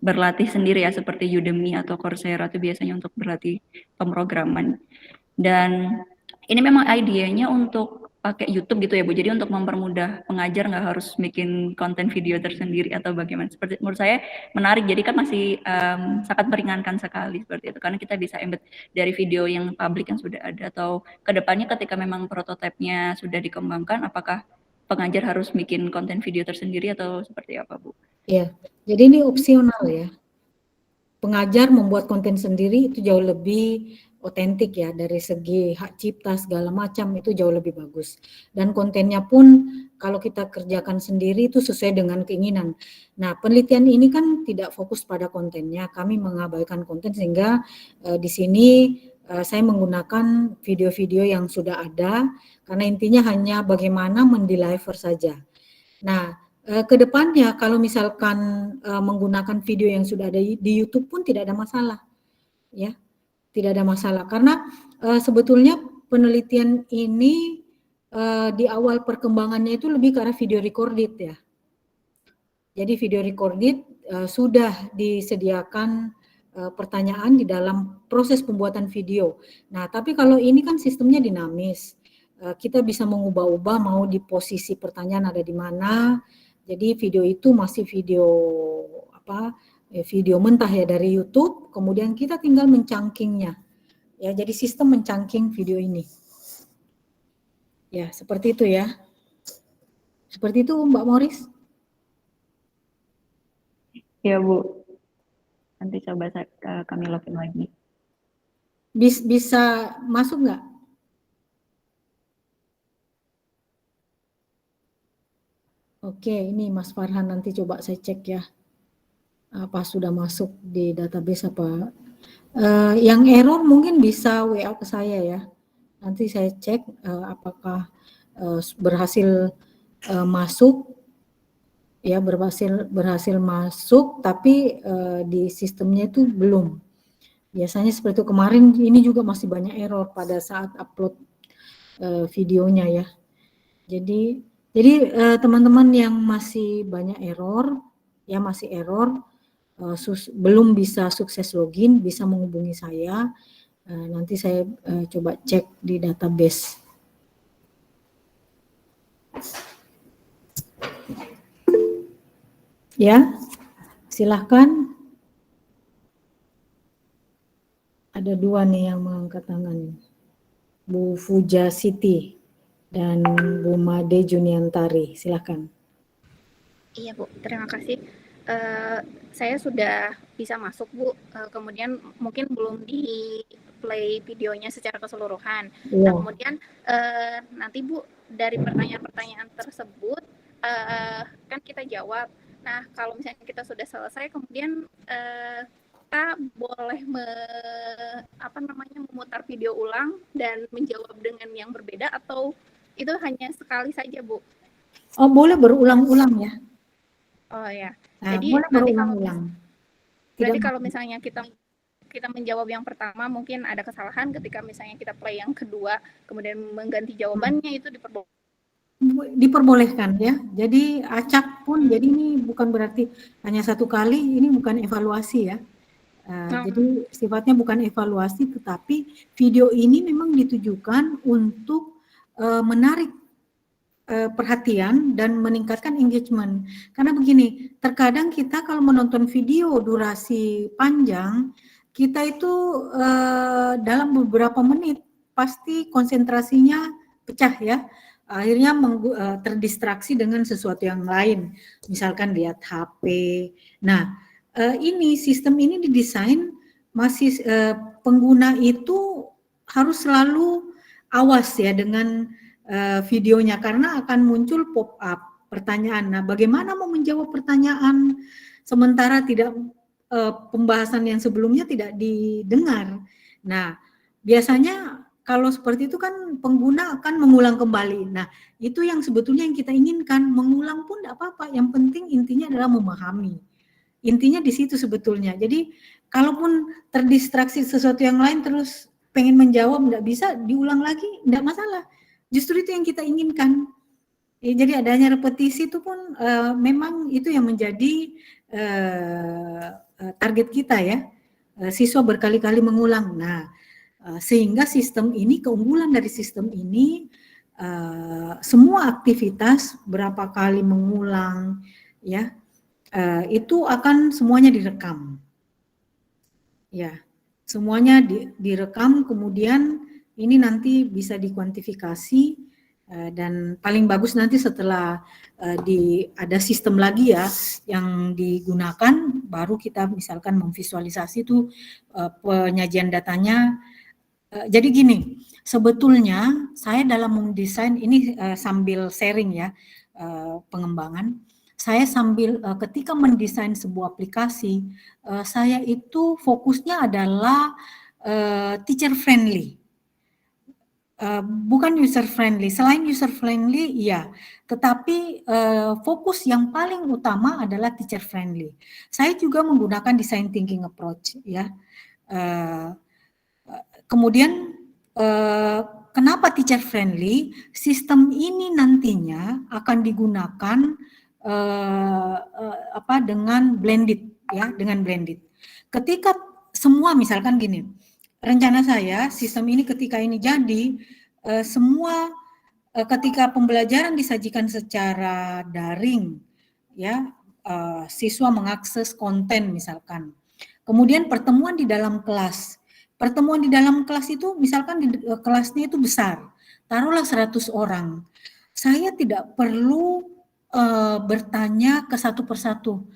berlatih sendiri ya, seperti Udemy atau Coursera itu biasanya untuk berlatih pemrograman. Dan ini memang idenya untuk pakai YouTube gitu ya Bu, jadi untuk mempermudah pengajar nggak harus bikin konten video tersendiri atau bagaimana. Seperti menurut saya menarik, jadi kan masih sangat meringankan sekali seperti itu, karena kita bisa embed dari video yang publik yang sudah ada, atau kedepannya ketika memang prototipenya sudah dikembangkan, apakah pengajar harus bikin konten video tersendiri atau seperti apa Bu? Ya, jadi ini opsional ya. Pengajar membuat konten sendiri itu jauh lebih otentik ya, dari segi hak cipta segala macam itu jauh lebih bagus. Dan kontennya pun kalau kita kerjakan sendiri itu sesuai dengan keinginan. Nah, penelitian ini kan tidak fokus pada kontennya, kami mengabaikan konten sehingga di sini saya menggunakan video-video yang sudah ada, karena intinya hanya bagaimana mendeliver saja. Nah, kedepannya kalau misalkan menggunakan video yang sudah ada di YouTube pun tidak ada masalah, ya, tidak ada masalah, karena sebetulnya penelitian ini di awal perkembangannya itu lebih ke arah video recorded ya. Jadi video recorded sudah disediakan pertanyaan di dalam proses pembuatan video. Nah, tapi kalau ini kan sistemnya dinamis, kita bisa mengubah-ubah mau di posisi pertanyaan ada di mana. Jadi video itu masih video video mentah ya dari YouTube, kemudian kita tinggal mencangkingnya. Ya, jadi sistem mencangking video ini. Ya, seperti itu ya. Seperti itu Mbak Moris. Ya Bu, nanti coba kami login lagi. Bisa masuk nggak? Oke, ini Mas Farhan, nanti coba saya cek ya. Apa sudah masuk di database apa. Yang error mungkin bisa WA ke saya ya. Nanti saya cek apakah berhasil masuk. Ya, berhasil masuk, tapi di sistemnya itu belum. Biasanya seperti itu. Kemarin ini juga masih banyak error pada saat upload videonya ya. Jadi teman-teman yang masih banyak error, ya masih error, belum bisa sukses login, bisa menghubungi saya. Nanti saya coba cek di database. Ya, silahkan. Ada dua nih yang mengangkat tangan. Bu Fuja Siti dan Bu Made Juniantari, silahkan. Iya Bu, terima kasih. Saya sudah bisa masuk Bu, kemudian mungkin belum di play videonya secara keseluruhan. Nah, kemudian nanti Bu, dari pertanyaan-pertanyaan tersebut kan kita jawab. Nah, kalau misalnya kita sudah selesai, kemudian kita boleh memutar video ulang dan menjawab dengan yang berbeda, atau itu hanya sekali saja Bu? Oh, boleh berulang-ulang ya. Oh ya. Nah, Jadi boleh berulang-ulang. Berarti kalau misalnya kita menjawab yang pertama, mungkin ada kesalahan ketika misalnya kita play yang kedua, kemudian mengganti jawabannya, itu diperbolehkan ya. Jadi acak pun, jadi ini bukan berarti hanya satu kali, ini bukan evaluasi ya. Jadi sifatnya bukan evaluasi, tetapi video ini memang ditujukan untuk menarik perhatian dan meningkatkan engagement. Karena begini, terkadang kita kalau menonton video durasi panjang, kita itu dalam beberapa menit pasti konsentrasinya pecah ya. Akhirnya terdistraksi dengan sesuatu yang lain, misalkan lihat HP. Nah, ini sistem ini didesain masih pengguna itu harus selalu awas ya dengan videonya, karena akan muncul pop-up pertanyaan. Nah, bagaimana mau menjawab pertanyaan sementara tidak pembahasan yang sebelumnya tidak didengar. Nah, biasanya kalau seperti itu kan pengguna akan mengulang kembali. Nah, itu yang sebetulnya yang kita inginkan. Mengulang pun tidak apa-apa. Yang penting intinya adalah memahami. Intinya di situ sebetulnya. Jadi, kalaupun terdistraksi sesuatu yang lain terus pengen menjawab tidak bisa, diulang lagi tidak masalah. Justru itu yang kita inginkan. Ya, jadi adanya repetisi itu pun memang itu yang menjadi target kita ya. Siswa berkali-kali mengulang. Nah, sehingga sistem ini, keunggulan dari sistem ini, semua aktivitas berapa kali mengulang, ya, itu akan semuanya direkam, ya, semuanya direkam, kemudian ini nanti bisa dikuantifikasi, dan paling bagus nanti setelah ada sistem lagi ya yang digunakan, baru kita misalkan memvisualisasi itu penyajian datanya. Jadi gini, sebetulnya saya dalam mendesain ini sambil sharing ya pengembangan, saya sambil ketika mendesain sebuah aplikasi, saya itu fokusnya adalah teacher friendly, bukan user friendly. Selain user friendly, iya, tetapi fokus yang paling utama adalah teacher friendly. Saya juga menggunakan design thinking approach ya. Kemudian kenapa teacher friendly? Sistem ini nantinya akan digunakan dengan blended ya, dengan blended. Ketika semua misalkan gini, rencana saya sistem ini ketika ini jadi semua ketika pembelajaran disajikan secara daring ya, siswa mengakses konten misalkan. Kemudian pertemuan di dalam kelas. Pertemuan di dalam kelas itu misalkan kelasnya itu besar, taruhlah 100 orang. Saya tidak perlu bertanya ke satu persatu,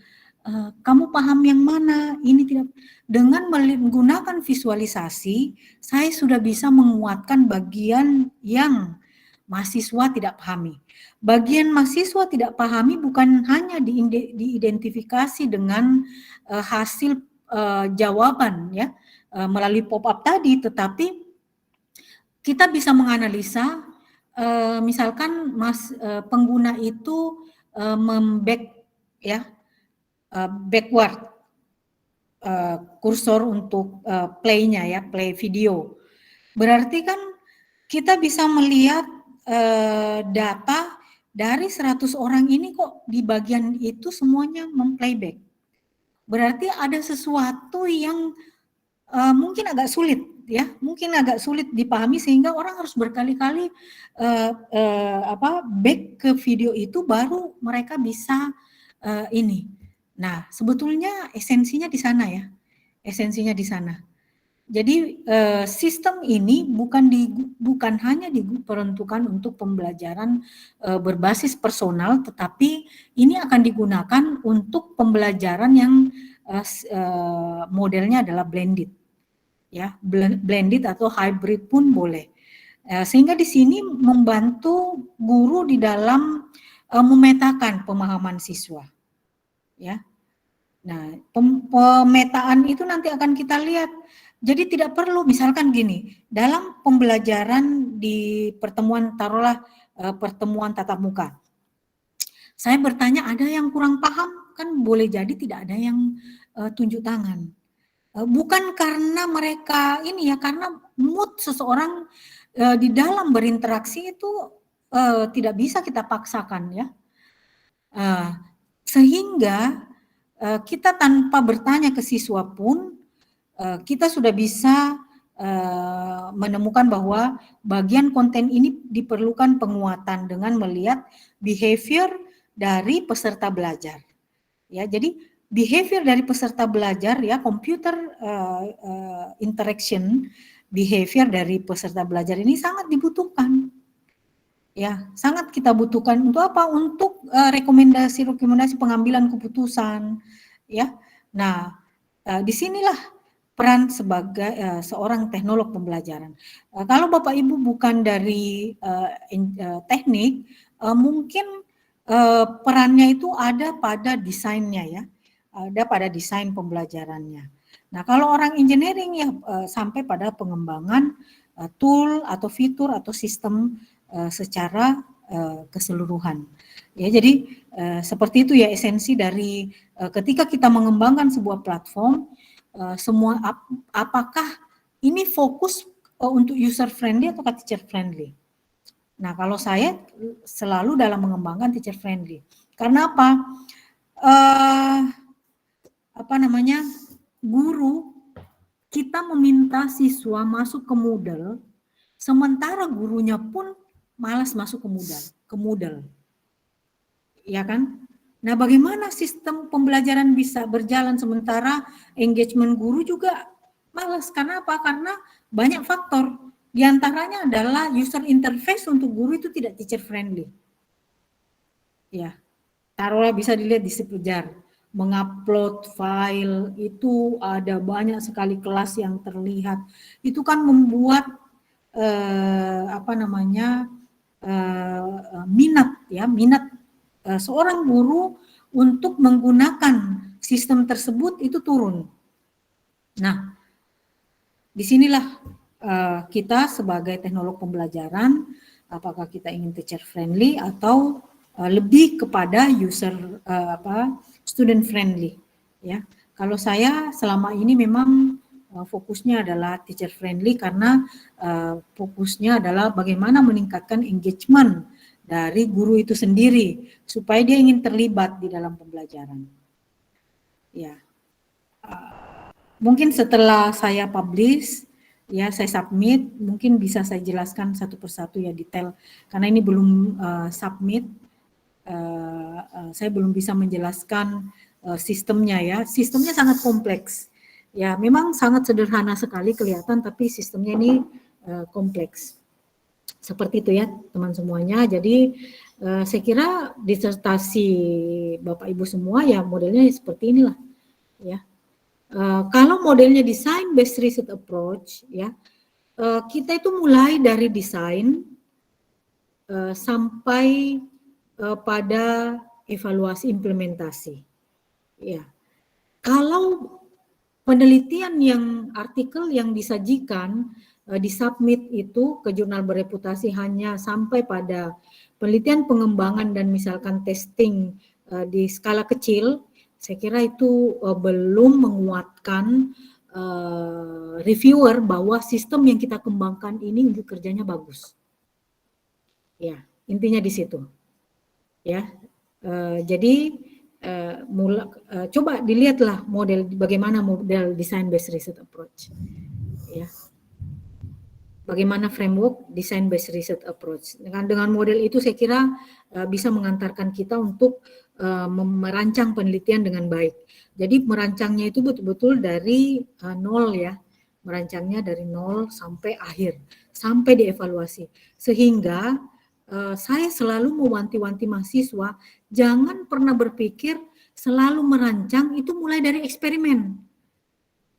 kamu paham yang mana, ini tidak. Dengan menggunakan visualisasi, saya sudah bisa menguatkan bagian yang mahasiswa tidak pahami. Bagian mahasiswa tidak pahami bukan hanya diidentifikasi dengan hasil jawaban ya, melalui pop-up tadi, tetapi kita bisa menganalisa misalkan pengguna itu backward kursor untuk play-nya ya, play video. Berarti kan kita bisa melihat data dari 100 orang ini kok di bagian itu semuanya memplayback. Berarti ada sesuatu yang mungkin agak sulit ya, mungkin agak sulit dipahami sehingga orang harus berkali-kali back ke video itu baru mereka bisa ini. Nah, sebetulnya esensinya di sana ya, esensinya di sana. Jadi sistem ini bukan hanya diperuntukkan untuk pembelajaran berbasis personal, tetapi ini akan digunakan untuk pembelajaran yang modelnya adalah blended, ya, blended atau hybrid pun boleh. Sehingga di sini membantu guru di dalam memetakan pemahaman siswa, ya. Nah, pemetaan itu nanti akan kita lihat. Jadi tidak perlu misalkan gini, dalam pembelajaran di pertemuan, taruhlah pertemuan tatap muka. Saya bertanya, ada yang kurang paham? Kan boleh jadi tidak ada yang tunjuk tangan. Bukan karena mereka ini ya, karena mood seseorang di dalam berinteraksi itu tidak bisa kita paksakan ya. Sehingga kita tanpa bertanya ke siswa pun kita sudah bisa menemukan bahwa bagian konten ini diperlukan penguatan dengan melihat behavior dari peserta belajar. Ya, jadi behavior dari peserta belajar ya, computer interaction behavior dari peserta belajar ini sangat dibutuhkan. Ya, sangat kita butuhkan untuk apa? Untuk rekomendasi pengambilan keputusan, ya. Nah, disinilah peran sebagai seorang teknolog pembelajaran. Kalau Bapak Ibu bukan dari teknik, mungkin perannya itu ada pada desainnya ya, ada pada desain pembelajarannya. Nah, kalau orang engineering ya sampai pada pengembangan tool atau fitur atau sistem secara keseluruhan. Ya, jadi seperti itu ya esensi dari ketika kita mengembangkan sebuah platform, semua apakah ini fokus untuk user friendly atau teacher friendly. Nah, kalau saya selalu dalam mengembangkan teacher friendly. Karena apa? Guru, kita meminta siswa masuk ke Moodle, sementara gurunya pun malas masuk ke Moodle. Ya kan? Nah, bagaimana sistem pembelajaran bisa berjalan sementara engagement guru juga malas? Karena apa? Karena banyak faktor. Di antaranya adalah user interface untuk guru itu tidak teacher friendly. Ya, taruhlah bisa dilihat di Sipejar. Mengupload file itu ada banyak sekali kelas yang terlihat. Itu kan membuat minat seorang guru untuk menggunakan sistem tersebut itu turun. Nah, disinilah kita sebagai teknolog pembelajaran, apakah kita ingin teacher friendly atau lebih kepada student friendly. Ya, kalau saya selama ini memang fokusnya adalah teacher friendly karena fokusnya adalah bagaimana meningkatkan engagement dari guru itu sendiri supaya dia ingin terlibat di dalam pembelajaran. Ya, mungkin setelah saya publish, ya saya submit, mungkin bisa saya jelaskan satu persatu ya detail karena ini belum submit, saya belum bisa menjelaskan sistemnya ya. Sistemnya sangat kompleks. Ya, memang sangat sederhana sekali kelihatan, tapi sistemnya ini kompleks. Seperti itu ya teman semuanya. Jadi saya kira disertasi Bapak Ibu semua ya modelnya seperti inilah ya. Kalau modelnya design based research approach ya, kita itu mulai dari desain sampai pada evaluasi implementasi. Ya, kalau penelitian yang artikel yang disajikan disubmit itu ke jurnal bereputasi hanya sampai pada penelitian pengembangan dan misalkan testing di skala kecil, saya kira itu belum menguatkan reviewer bahwa sistem yang kita kembangkan ini untuk kerjanya bagus. Ya, intinya di situ. Ya, jadi coba dilihatlah bagaimana model design based research approach. Ya, bagaimana framework design based research approach. Dengan model itu saya kira bisa mengantarkan kita untuk merancang penelitian dengan baik. Jadi merancangnya itu betul-betul dari nol ya, merancangnya dari nol sampai akhir, sampai dievaluasi. Sehingga saya selalu mewanti-wanti mahasiswa, jangan pernah berpikir selalu merancang itu mulai dari eksperimen.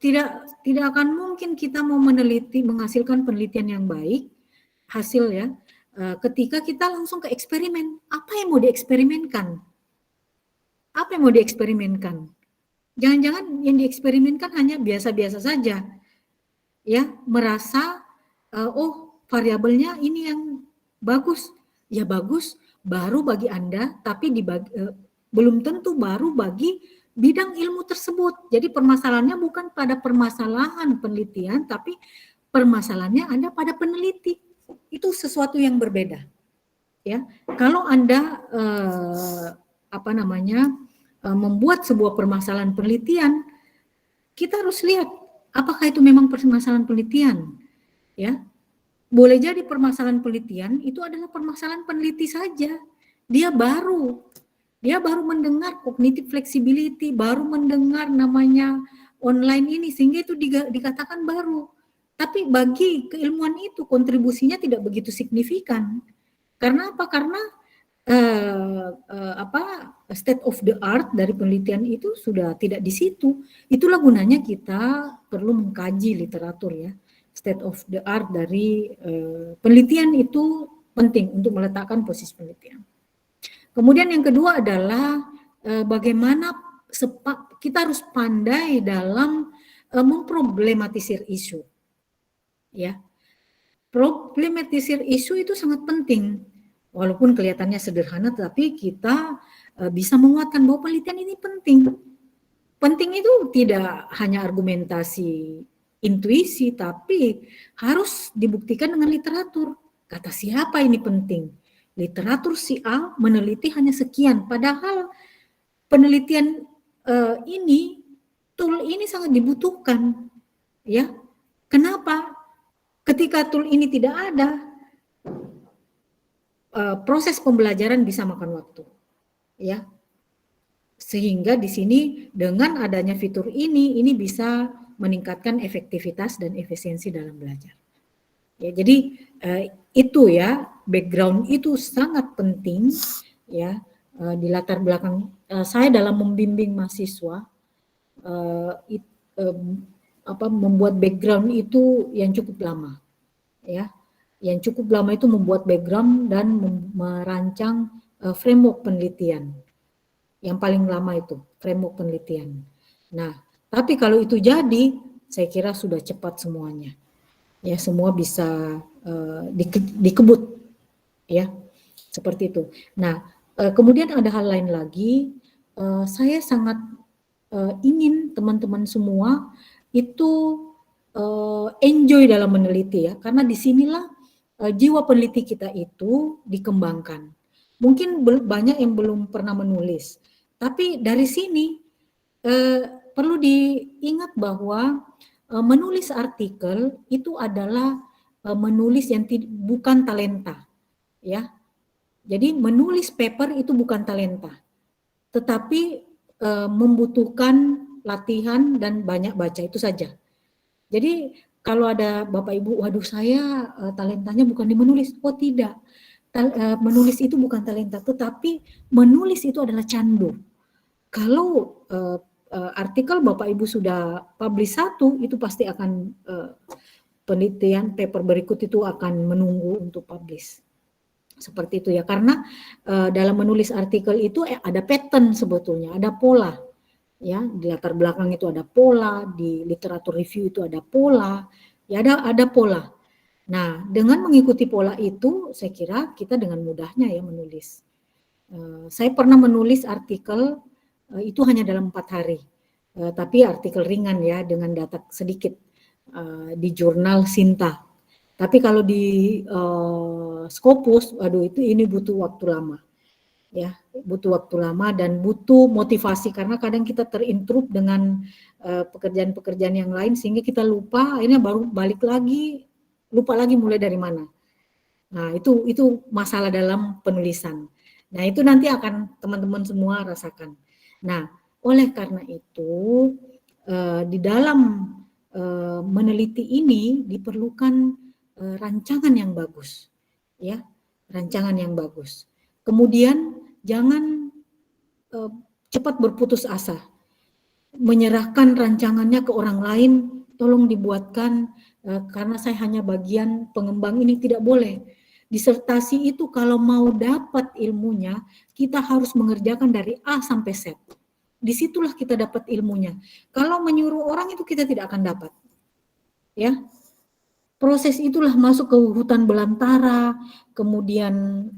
Tidak akan mungkin kita mau meneliti, menghasilkan penelitian yang baik, hasil ya, ketika kita langsung ke eksperimen. Apa yang mau dieksperimenkan? Apa yang mau dieksperimenkan? Jangan-jangan yang dieksperimenkan hanya biasa-biasa saja. Ya, merasa, variabelnya ini yang bagus. Ya bagus, baru bagi Anda, tapi belum tentu baru bagi bidang ilmu tersebut. Jadi permasalahannya bukan pada permasalahan penelitian, tapi permasalahannya ada pada peneliti. Itu sesuatu yang berbeda. Ya, kalau Anda membuat sebuah permasalahan penelitian, kita harus lihat apakah itu memang permasalahan penelitian. Ya, boleh jadi permasalahan penelitian itu adalah permasalahan peneliti saja. Dia baru mendengar cognitive flexibility, baru mendengar namanya online ini, sehingga itu dikatakan baru. Tapi bagi keilmuan itu kontribusinya tidak begitu signifikan. Karena apa? Karena state of the art dari penelitian itu sudah tidak di situ. Itulah gunanya kita perlu mengkaji literatur ya. State of the art dari penelitian itu penting untuk meletakkan posisi penelitian. Kemudian yang kedua adalah bagaimana kita harus pandai dalam memproblematisir isu. Ya, problematisir isu itu sangat penting. Walaupun kelihatannya sederhana, tapi kita bisa menguatkan bahwa penelitian ini penting. Penting itu tidak hanya argumentasi intuisi, tapi harus dibuktikan dengan literatur. Kata siapa ini penting? Literatur si A meneliti hanya sekian, padahal penelitian ini, tool ini sangat dibutuhkan. Ya, kenapa? Ketika tool ini tidak ada, proses pembelajaran bisa makan waktu. Ya, sehingga di sini dengan adanya fitur ini bisa meningkatkan efektivitas dan efisiensi dalam belajar. Ya, jadi itu ya, background itu sangat penting ya, di latar belakang saya dalam membimbing mahasiswa, membuat background itu yang cukup lama ya, yang cukup lama itu membuat background dan merancang framework penelitian. Yang paling lama itu framework penelitian. Nah, tapi kalau itu jadi, saya kira sudah cepat semuanya. Ya, semua bisa dikebut, ya, seperti itu. Nah, kemudian ada hal lain lagi. Saya sangat ingin teman-teman semua itu enjoy dalam meneliti ya, karena disinilah jiwa peneliti kita itu dikembangkan. Mungkin banyak yang belum pernah menulis, tapi dari sini perlu diingat bahwa menulis artikel itu adalah menulis yang bukan talenta, ya. Jadi menulis paper itu bukan talenta, tetapi membutuhkan latihan dan banyak baca, itu saja. Jadi kalau ada Bapak Ibu, waduh saya talentanya bukan di menulis, oh tidak. Menulis itu bukan talenta, tetapi menulis itu adalah candu. Kalau artikel Bapak Ibu sudah publish satu, itu pasti akan penelitian paper berikut itu akan menunggu untuk publish. Seperti itu ya, karena dalam menulis artikel itu ada pattern sebetulnya, ada pola. Ya, di latar belakang itu ada pola, di literatur review itu ada pola, ya ada pola. Nah, dengan mengikuti pola itu, saya kira kita dengan mudahnya ya menulis. Saya pernah menulis artikel itu hanya dalam 4 hari, tapi artikel ringan ya, dengan data sedikit di jurnal Sinta. Tapi kalau di Scopus, aduh ini butuh waktu lama. Ya, butuh waktu lama dan butuh motivasi, karena kadang kita terinterupt dengan pekerjaan-pekerjaan yang lain sehingga kita lupa, akhirnya baru balik lagi, lupa lagi mulai dari mana. Nah, itu masalah dalam penulisan. Nah, itu nanti akan teman-teman semua rasakan. Nah, oleh karena itu di dalam meneliti ini diperlukan rancangan yang bagus, ya, rancangan yang bagus. Kemudian jangan cepat berputus asa, menyerahkan rancangannya ke orang lain, tolong dibuatkan karena saya hanya bagian pengembang ini, tidak boleh. Disertasi itu kalau mau dapat ilmunya, kita harus mengerjakan dari A sampai Z. Disitulah kita dapat ilmunya. Kalau menyuruh orang itu kita tidak akan dapat. Ya, proses itulah masuk ke hutan belantara, kemudian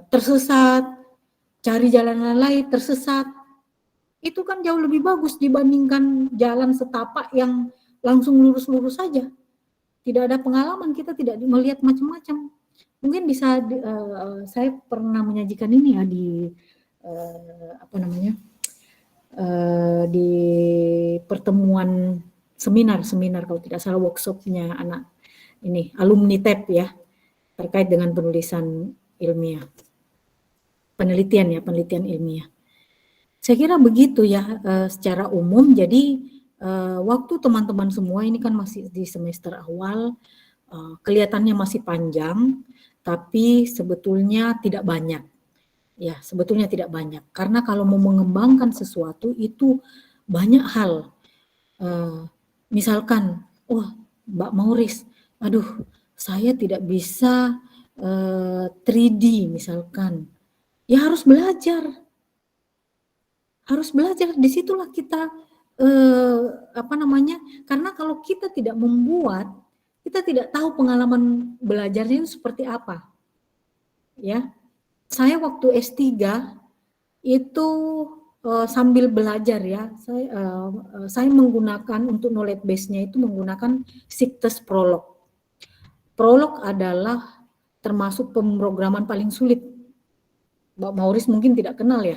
tersesat, cari jalan lain, tersesat. Itu kan jauh lebih bagus dibandingkan jalan setapak yang langsung lurus-lurus saja. Tidak ada pengalaman, kita tidak melihat macam-macam. Mungkin bisa saya pernah menyajikan ini ya di di pertemuan seminar kalau tidak salah, workshopnya anak ini alumni TEP ya, terkait dengan penulisan ilmiah, penelitian ilmiah. Saya kira begitu ya secara umum. Jadi waktu teman-teman semua ini kan masih di semester awal, kelihatannya masih panjang, tapi sebetulnya tidak banyak. Ya, sebetulnya tidak banyak. Karena kalau mau mengembangkan sesuatu itu banyak hal. Misalkan, Mbak Mauris, aduh, saya tidak bisa 3D misalkan. Ya harus belajar. Harus belajar. Disitulah kita karena kalau kita tidak membuat, kita tidak tahu pengalaman belajarnya itu seperti apa. Ya, saya waktu S3 itu sambil belajar ya, saya menggunakan untuk knowledge base-nya itu menggunakan CICTES Prolog. Prolog adalah termasuk pemrograman paling sulit. Mbak Mauris mungkin tidak kenal ya,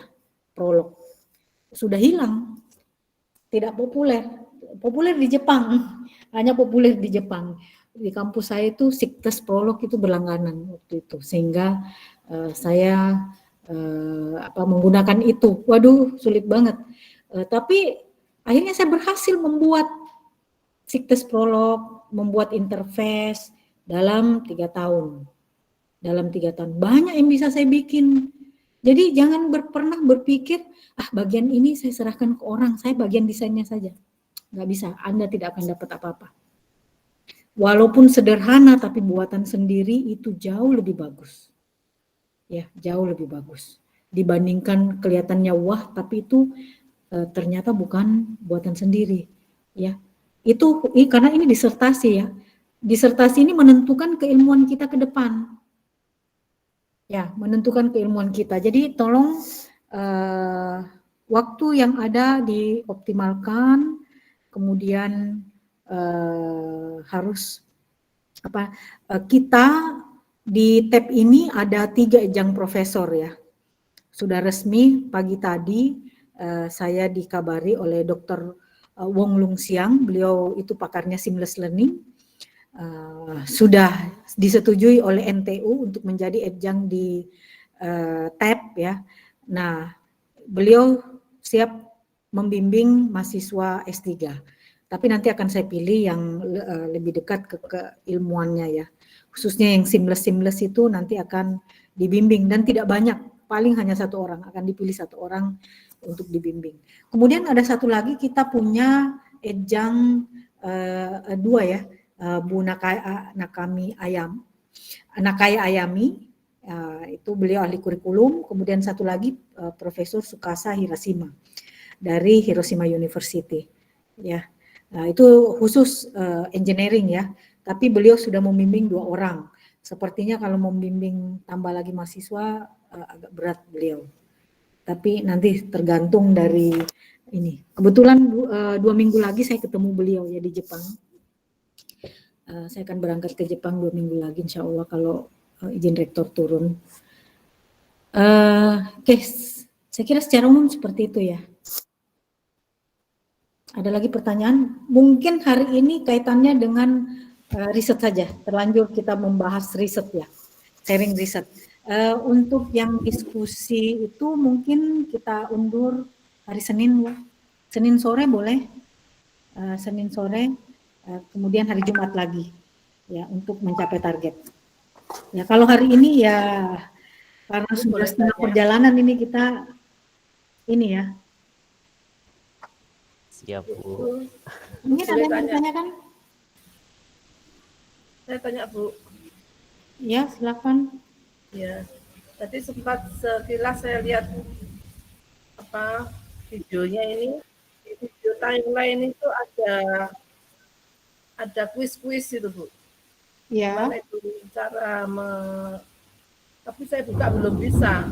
Prolog. Sudah hilang, tidak populer. Populer di Jepang, hanya populer di Jepang. Di kampus saya itu CICTES Prolog itu berlangganan waktu itu, sehingga saya menggunakan itu. Waduh, sulit banget. Tapi akhirnya saya berhasil membuat CICTES Prolog, membuat interface dalam 3 tahun. Dalam 3 tahun banyak yang bisa saya bikin. Jadi jangan pernah berpikir, bagian ini saya serahkan ke orang, saya bagian desainnya saja. Nggak bisa, Anda tidak akan dapat apa-apa. Walaupun sederhana, tapi buatan sendiri itu jauh lebih bagus. Ya, jauh lebih bagus. Dibandingkan kelihatannya wah, tapi itu ternyata bukan buatan sendiri. Ya, itu karena ini disertasi ya. Disertasi ini menentukan keilmuan kita ke depan. Ya, menentukan keilmuan kita. Jadi tolong waktu yang ada dioptimalkan, kemudian harus kita di tab ini ada 3 ejang profesor ya. Sudah resmi pagi tadi saya dikabari oleh Dr. Wong Lung Siang, beliau itu pakarnya seamless learning. Sudah disetujui oleh NTU untuk menjadi adjunct di tab ya. Nah, beliau siap membimbing mahasiswa S3. Tapi nanti akan saya pilih yang lebih dekat ke keilmuannya ya. Khususnya yang seamless itu nanti akan dibimbing dan tidak banyak, paling hanya 1 orang, akan dipilih 1 orang untuk dibimbing. Kemudian ada satu lagi kita punya adjunct 2 ya. Bu Nakaya Ayami, itu beliau ahli kurikulum. Kemudian satu lagi Profesor Tsukasa Hirashima dari Hiroshima University, ya. Itu khusus engineering ya. Tapi beliau sudah membimbing 2 orang. Sepertinya kalau membimbing tambah lagi mahasiswa agak berat beliau. Tapi nanti tergantung dari ini. Kebetulan 2 minggu lagi saya ketemu beliau ya di Jepang. Saya akan berangkat ke Jepang 2 minggu lagi insya Allah kalau izin rektor turun. Oke, saya kira secara umum seperti itu ya. Ada lagi pertanyaan? Mungkin hari ini kaitannya dengan riset saja. Terlanjur kita membahas riset ya, sharing riset. Untuk yang diskusi itu mungkin kita undur hari Senin ya. Senin sore boleh? Senin sore. Kemudian hari Jumat lagi ya untuk mencapai target. Ya kalau hari ini ya karena sudah setengah perjalanan ini kita ini ya. Siap Bu. Mungkin ada yang ditanyakan? Saya tanya Bu. Ya silakan. Ya, tadi sempat sekilas saya lihat videonya ini, di video timeline itu ada kuis-kuis itu Bu. Ya. Gimana itu cara tapi saya buka belum bisa.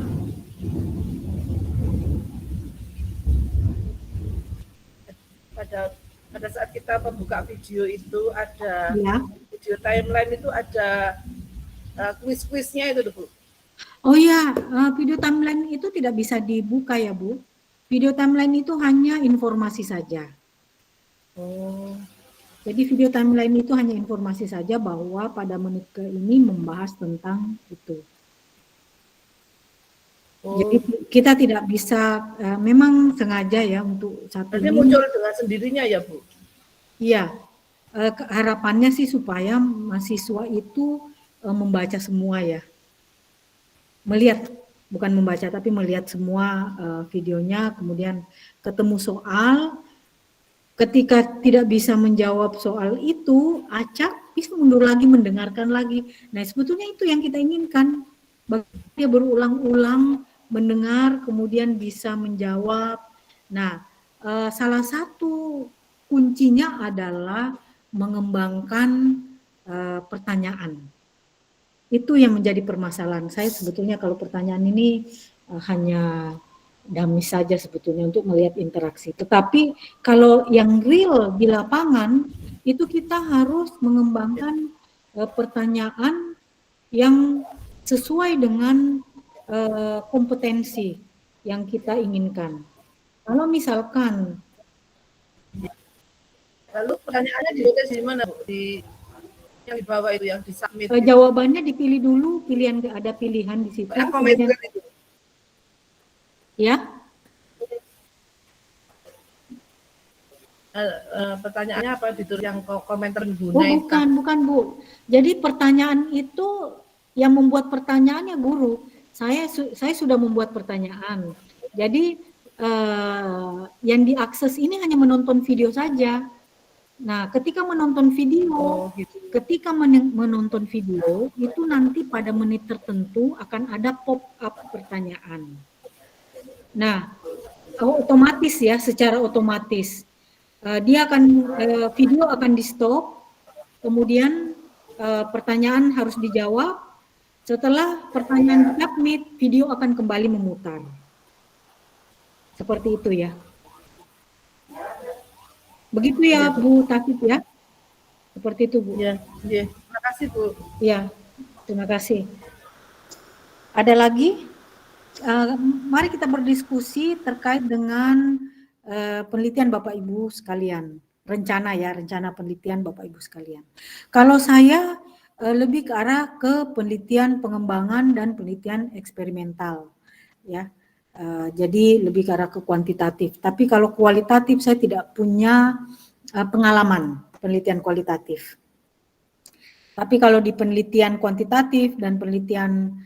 Pada saat kita membuka video itu ada video timeline itu ada kuis-kuisnya itu Bu. Oh ya, video timeline itu tidak bisa dibuka ya Bu. Video timeline itu hanya informasi saja. Oh. Jadi video timeline itu hanya informasi saja bahwa pada menit ke ini membahas tentang itu. Oh. Jadi kita tidak bisa, memang sengaja ya untuk saat ini. Muncul dengan sendirinya ya Bu? Iya, harapannya sih supaya mahasiswa itu membaca semua ya. Melihat, bukan membaca tapi melihat semua videonya, kemudian ketemu soal. Ketika tidak bisa menjawab soal itu, acak bisa mundur lagi, mendengarkan lagi. Nah, sebetulnya itu yang kita inginkan. Dia berulang-ulang mendengar, kemudian bisa menjawab. Nah, salah satu kuncinya adalah mengembangkan pertanyaan. Itu yang menjadi permasalahan. Saya sebetulnya kalau pertanyaan ini hanya dummy saja sebetulnya untuk melihat interaksi. Tetapi kalau yang real di lapangan itu kita harus mengembangkan pertanyaan yang sesuai dengan kompetensi yang kita inginkan. Kalau misalkan lalu pertanyaannya ditulis di mana, Bu? Di yang di bawah itu yang di submit. Jawabannya dipilih dulu, ada pilihan di situ. Komentar itu. Ya. Pertanyaannya apa ditulis yang komentar Oh, bukan Bu. Jadi pertanyaan itu yang membuat pertanyaannya guru. Saya sudah membuat pertanyaan. Jadi yang diakses ini hanya menonton video saja. Nah, ketika menonton video, menonton video itu nanti pada menit tertentu akan ada pop-up pertanyaan. Nah, otomatis ya, secara otomatis dia akan video akan di stop, kemudian pertanyaan harus dijawab. Setelah pertanyaan submit, video akan kembali memutar. Seperti itu ya. Begitu ya, Bu Tafid ya. Seperti itu, Bu. Ya, terima kasih, Bu. Ya, terima kasih. Ada lagi? Mari kita berdiskusi terkait dengan penelitian Bapak Ibu sekalian. Rencana penelitian Bapak Ibu sekalian. Kalau saya lebih ke arah ke penelitian pengembangan dan penelitian eksperimental. Ya. Jadi lebih ke arah ke kuantitatif. Tapi kalau kualitatif saya tidak punya pengalaman penelitian kualitatif. Tapi kalau di penelitian kuantitatif dan penelitian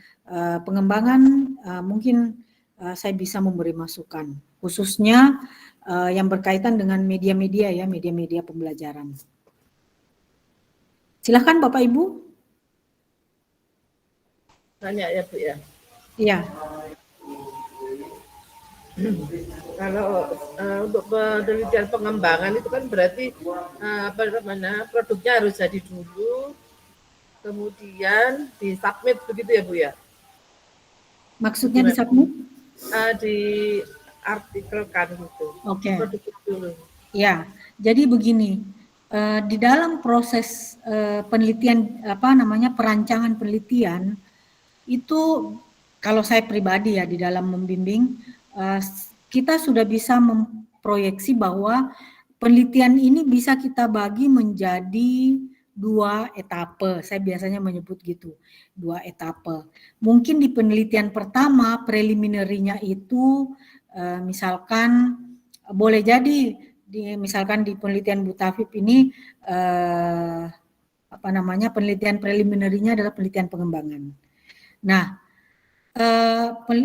pengembangan mungkin saya bisa memberi masukan, khususnya yang berkaitan dengan media-media ya, media-media pembelajaran. Silahkan Bapak Ibu. Tanya ya Bu ya. Iya. Kalau untuk penelitian pengembangan itu kan berarti produknya harus jadi dulu, kemudian disubmit begitu ya Bu ya? Maksudnya disubmit? Di artikelkan gitu. Oke. Produk dulu. Ya, jadi begini, di dalam proses penelitian perancangan penelitian itu kalau saya pribadi ya di dalam membimbing kita sudah bisa memproyeksi bahwa penelitian ini bisa kita bagi menjadi 2 etape. Saya biasanya menyebut gitu, 2 etape. Mungkin di penelitian pertama preliminarinya itu misalkan boleh jadi misalkan di penelitian Bu Tafib ini penelitian preliminarinya adalah penelitian pengembangan. Nah,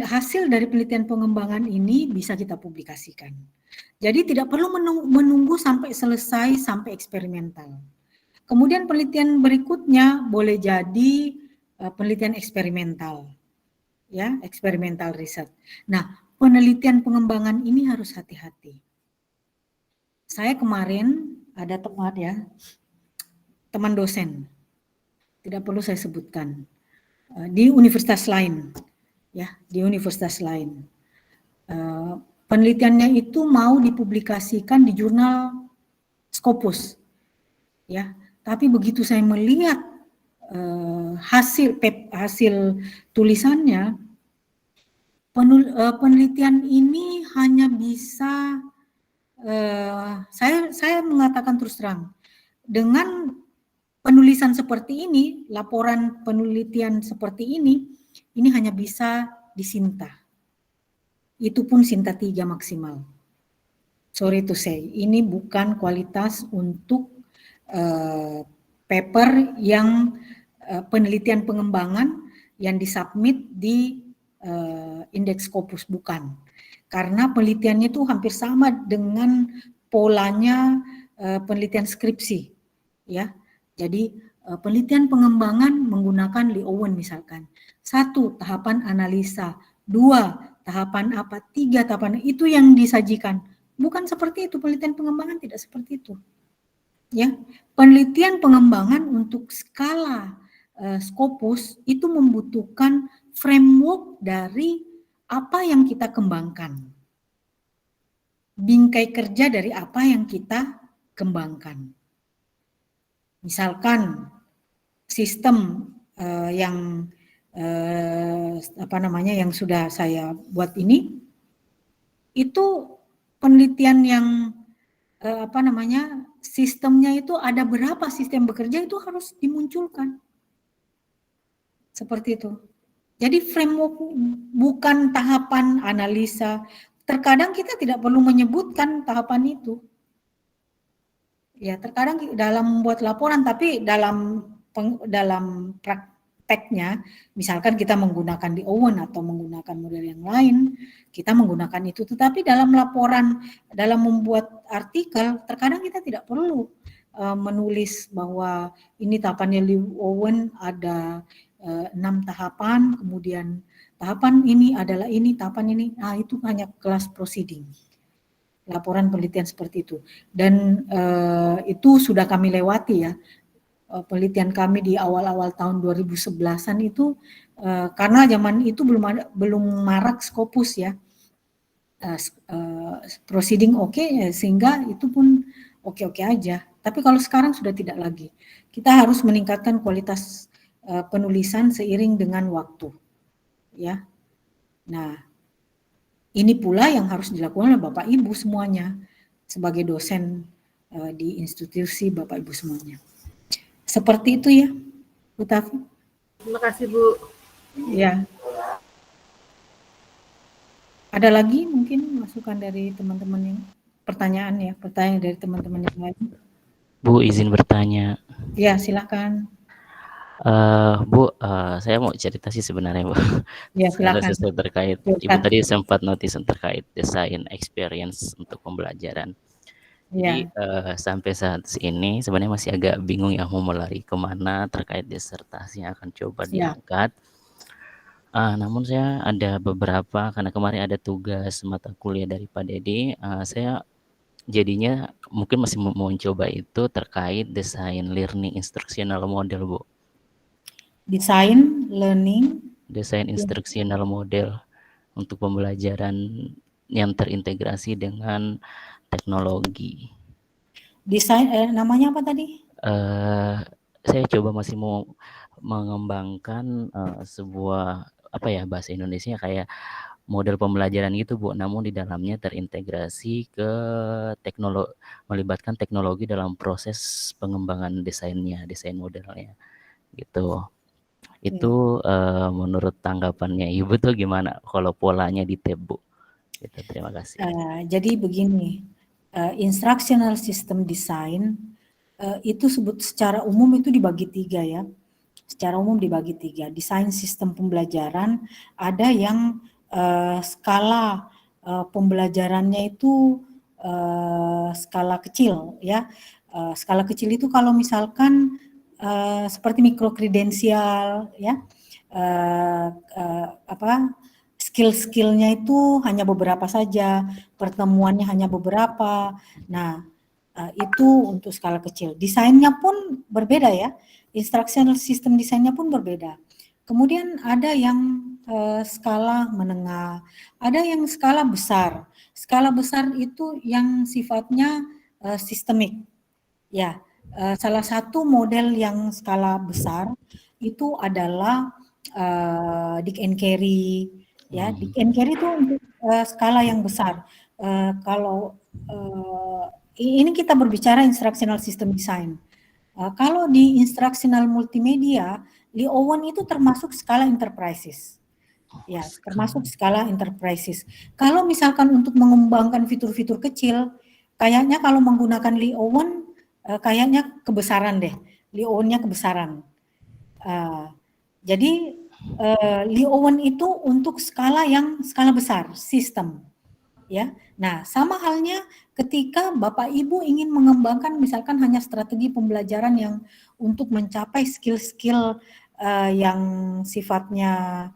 hasil dari penelitian pengembangan ini bisa kita publikasikan. Jadi tidak perlu menunggu sampai selesai sampai eksperimental. Kemudian penelitian berikutnya boleh jadi penelitian eksperimental, ya, eksperimental riset. Nah, penelitian pengembangan ini harus hati-hati. Saya kemarin ada teman dosen, tidak perlu saya sebutkan, di universitas lain. Ya, di universitas lain. Penelitiannya itu mau dipublikasikan di jurnal Scopus. Ya, tapi begitu saya melihat hasil tulisannya, penelitian ini hanya bisa saya mengatakan terus terang, dengan penulisan seperti ini, laporan penelitian seperti ini hanya bisa disinta. Itu pun Sinta 3 maksimal. Sorry to say, ini bukan kualitas untuk paper yang penelitian pengembangan yang disubmit di indeks Scopus, bukan. Karena penelitiannya itu hampir sama dengan polanya penelitian skripsi, ya. Jadi penelitian pengembangan menggunakan Lee Owen misalkan. 1, tahapan analisa. 2, tahapan apa. 3, tahapan itu yang disajikan. Bukan seperti itu, penelitian pengembangan tidak seperti itu. Ya, penelitian pengembangan untuk skala Scopus itu membutuhkan framework dari apa yang kita kembangkan. Bingkai kerja dari apa yang kita kembangkan. Misalkan sistem yang yang sudah saya buat ini, itu penelitian yang sistemnya itu ada berapa sistem bekerja itu harus dimunculkan. Seperti itu. Jadi framework bukan tahapan analisa. Terkadang kita tidak perlu menyebutkan tahapan itu. Ya, terkadang dalam membuat laporan, tapi dalam prakteknya, misalkan kita menggunakan di Owen atau menggunakan model yang lain, kita menggunakan itu. Tetapi dalam laporan, dalam membuat artikel, terkadang kita tidak perlu menulis bahwa ini tahapannya Lee Owen ada 6 tahapan, kemudian tahapan ini adalah ini, tahapan ini, itu hanya kelas proceeding. Laporan penelitian seperti itu. Dan itu sudah kami lewati ya. Penelitian kami di awal-awal tahun 2011-an itu karena zaman itu belum marak Scopus ya. Proceeding oke, sehingga itu pun oke-oke aja. Tapi kalau sekarang sudah tidak lagi. Kita harus meningkatkan kualitas penulisan seiring dengan waktu. Ya. Nah, ini pula yang harus dilakukan oleh Bapak Ibu semuanya sebagai dosen di institusi Bapak Ibu semuanya. Seperti itu ya, Bu Tafi. Terima kasih Bu. Ya. Ada lagi mungkin masukan dari teman-teman yang pertanyaan dari teman-teman yang lain. Bu, izin bertanya. Ya, silakan. Bu, saya mau cerita sih sebenarnya, Bu. Ya, silakan. Sesuatu terkait, Ibu tadi sempat notice terkait desain experience untuk pembelajaran. Jadi sampai saat ini sebenarnya masih agak bingung ya mau melari kemana terkait disertasi yang akan coba diangkat. Namun saya ada beberapa, karena kemarin ada tugas mata kuliah dari Pak Dedi, saya jadinya mungkin masih mau coba itu terkait desain learning instructional model, Bu. Desain instructional model untuk pembelajaran yang terintegrasi dengan teknologi. Desain namanya apa tadi? Saya coba masih mau mengembangkan sebuah bahasa Indonesia kayak model pembelajaran gitu, Bu, namun di dalamnya terintegrasi ke melibatkan teknologi dalam proses pengembangan desainnya, desain modelnya gitu. Itu menurut tanggapannya Ibu tuh gimana kalau polanya di tab, Bu? Gitu, terima kasih. Jadi begini, instructional system design itu secara umum itu dibagi 3 ya. Secara umum dibagi 3. Desain sistem pembelajaran, ada yang skala pembelajarannya itu skala kecil ya. Skala kecil itu kalau misalkan seperti mikrokredensial ya, skill-skillnya itu hanya beberapa saja, pertemuannya hanya beberapa. Nah, itu untuk skala kecil. Desainnya pun berbeda ya, instructional system desainnya pun berbeda. Kemudian ada yang skala menengah, ada yang skala besar. Skala besar itu yang sifatnya sistemik. Ya, salah satu model yang skala besar itu adalah Dick and Carey. Ya, Dick and Carey itu untuk skala yang besar. Kalau ini kita berbicara instructional system design. Kalau di instructional multimedia, Lee Owen itu termasuk skala enterprises. Ya, termasuk skala enterprises. Kalau misalkan untuk mengembangkan fitur-fitur kecil, kayaknya kalau menggunakan Lee Owen, kayaknya kebesaran deh. Lee Owen-nya kebesaran. Jadi Lee Owen itu untuk skala besar, sistem. Ya. Nah, sama halnya ketika Bapak Ibu ingin mengembangkan misalkan hanya strategi pembelajaran yang untuk mencapai skill-skill yang sifatnya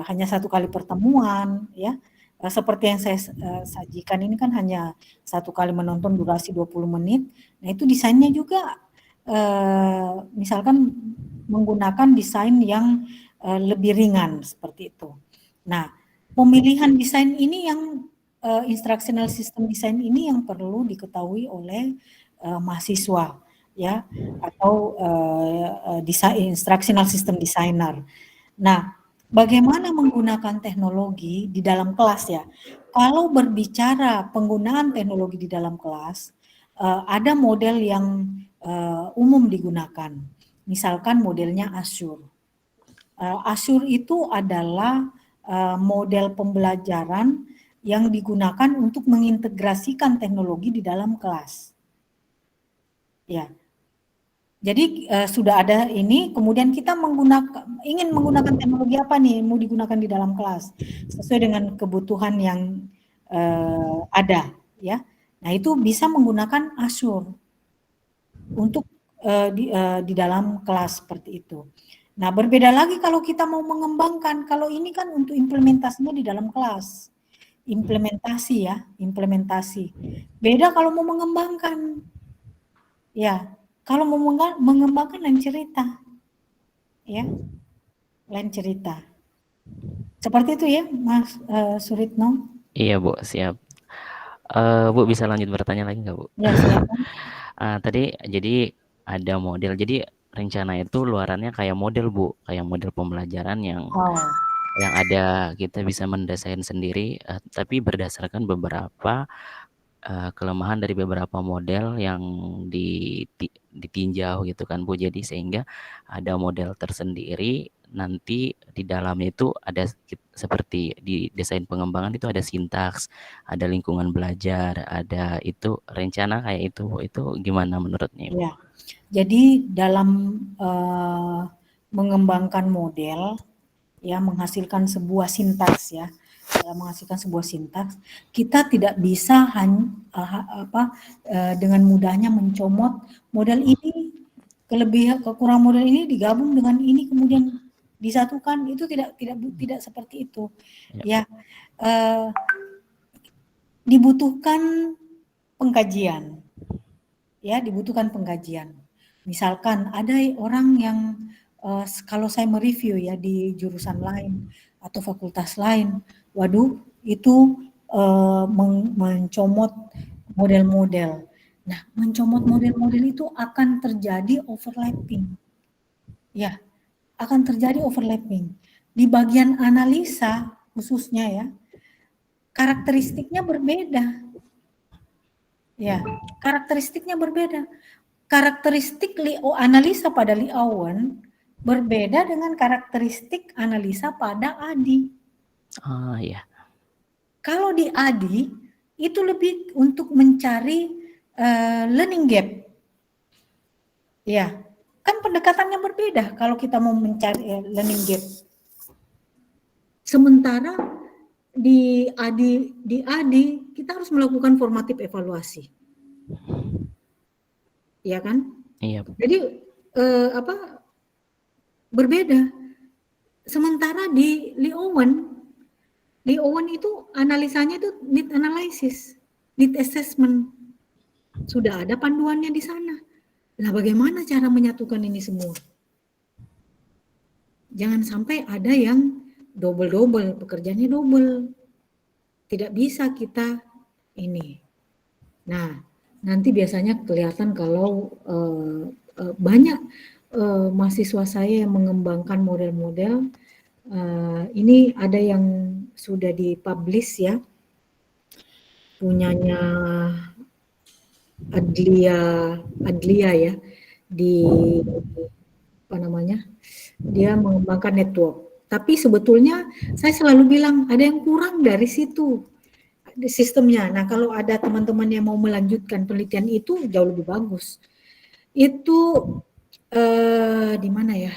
hanya 1 kali pertemuan ya. seperti yang saya sajikan ini kan hanya 1 kali menonton durasi 20 menit. Nah, itu desainnya juga misalkan menggunakan desain yang lebih ringan seperti itu. Nah, pemilihan desain ini yang instructional system design ini yang perlu diketahui oleh mahasiswa ya, atau instructional system designer. Nah, bagaimana menggunakan teknologi di dalam kelas ya? Kalau berbicara penggunaan teknologi di dalam kelas, ada model yang umum digunakan. Misalkan modelnya Azure. Azure itu adalah model pembelajaran yang digunakan untuk mengintegrasikan teknologi di dalam kelas. Ya. Jadi sudah ada ini, kemudian kita ingin menggunakan teknologi apa nih mau digunakan di dalam kelas sesuai dengan kebutuhan yang ada, ya. Nah, itu bisa menggunakan Azure untuk di dalam kelas seperti itu. Nah, berbeda lagi kalau kita mau mengembangkan, kalau ini kan untuk implementasinya di dalam kelas. Implementasi ya, implementasi. Beda kalau mau mengembangkan. Ya, kalau mau mengembangkan lain cerita. Ya. Lain cerita. Seperti itu ya, Mas Suritno? Iya, Bu, siap. Bu bisa lanjut bertanya lagi nggak, Bu? Ya, silakan. Tadi jadi ada model. Jadi rencana itu luarannya kayak model, Bu, kayak model pembelajaran yang ada kita bisa mendesain sendiri, tapi berdasarkan beberapa kelemahan dari beberapa model yang ditinjau gitu kan, Bu. Jadi sehingga ada model tersendiri, nanti di dalamnya itu ada seperti di desain pengembangan itu ada sintaks, ada lingkungan belajar, ada itu rencana kayak itu, Bu. Itu gimana menurutnya, Bu? Ya. Jadi dalam mengembangkan model ya, menghasilkan sebuah sintaks ya, menghasilkan sebuah sintaks, kita tidak bisa dengan mudahnya mencomot model ini, kekurangan model ini digabung dengan ini kemudian disatukan, itu tidak seperti itu ya. Dibutuhkan pengkajian ya, dibutuhkan pengkajian. Misalkan ada orang yang kalau saya mereview ya di jurusan lain atau fakultas lain, waduh itu mencomot model-model. Nah, mencomot model-model itu akan terjadi overlapping. Ya, akan terjadi overlapping. Di bagian analisa khususnya ya, karakteristiknya berbeda. Ya, karakteristiknya berbeda. Karakteristik analisa pada Lee Owen berbeda dengan karakteristik analisa pada Adi. Iya. Kalau di Adi itu lebih untuk mencari learning gap. Ya, kan pendekatannya berbeda kalau kita mau mencari learning gap. Sementara di Adi kita harus melakukan formative evaluasi. Ya kan? Iya. Jadi berbeda. Sementara di Lee Owen itu analisanya itu need analysis, need assessment. Sudah ada panduannya di sana. Nah, bagaimana cara menyatukan ini semua? Jangan sampai ada yang double, pekerjaannya double. Tidak bisa kita ini. Nah, nanti biasanya kelihatan kalau banyak mahasiswa saya yang mengembangkan model-model, ini ada yang sudah dipublish ya, punyanya Adlia ya, di apa namanya, dia mengembangkan network. Tapi sebetulnya saya selalu bilang ada yang kurang dari situ sistemnya. Nah, kalau ada teman-teman yang mau melanjutkan penelitian itu jauh lebih bagus. Itu di mana ya?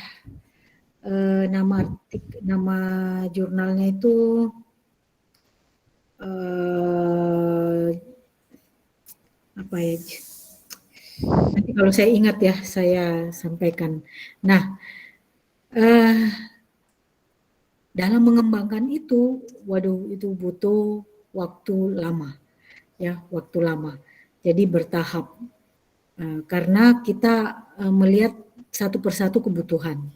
Nama jurnalnya itu apa ya? Nanti kalau saya ingat ya saya sampaikan. Nah, dalam mengembangkan itu, waduh, itu butuh waktu lama, ya, waktu lama. Jadi bertahap, karena kita melihat satu persatu kebutuhan.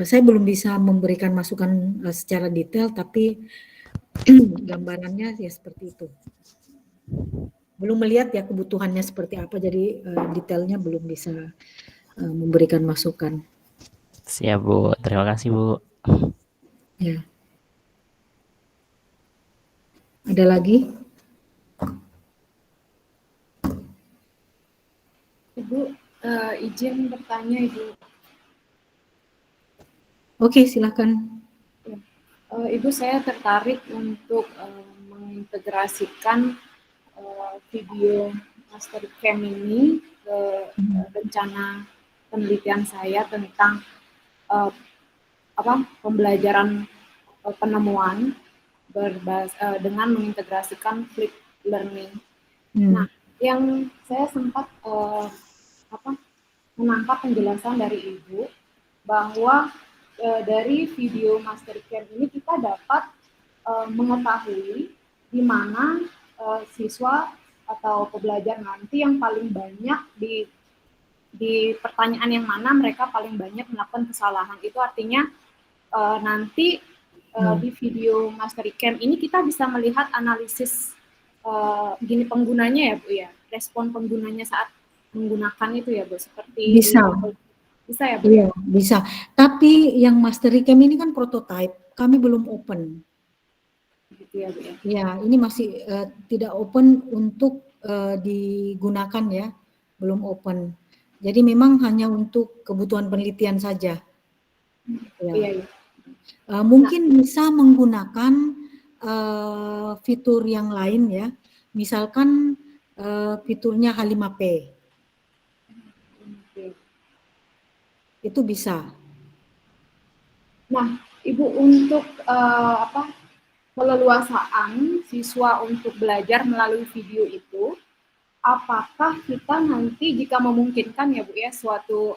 Saya belum bisa memberikan masukan secara detail, tapi gambarannya ya seperti itu. Belum melihat ya kebutuhannya seperti apa, jadi detailnya belum bisa memberikan masukan. Siap Bu, terima kasih Bu. Ya. Ada lagi? Ibu, izin bertanya Ibu. Oke, silakan. Ibu, saya tertarik untuk mengintegrasikan video Mastercam ini ke rencana penelitian saya tentang pembelajaran penemuan dengan mengintegrasikan flipped learning. Nah, yang saya sempat menangkap penjelasan dari Ibu bahwa dari video Mastercam ini kita dapat mengetahui di mana siswa atau pembelajar nanti yang paling banyak di pertanyaan yang mana mereka paling banyak melakukan kesalahan. Itu artinya nanti di video Mastercam ini kita bisa melihat analisis gini penggunanya ya Bu ya, respon penggunanya saat menggunakan itu ya Bu, seperti bisa ya Bu? Iya, bisa. Tapi yang Mastercam ini kan prototype, kami belum open. Gitu ya Bu ya? Ya, ini masih tidak open untuk digunakan ya, belum open. Jadi memang hanya untuk kebutuhan penelitian saja. Ya. Iya. Mungkin bisa menggunakan fitur yang lain ya, misalkan fiturnya H5P. Itu bisa. Nah, Ibu, untuk keleluasaan siswa untuk belajar melalui video itu, apakah kita nanti jika memungkinkan ya Bu ya suatu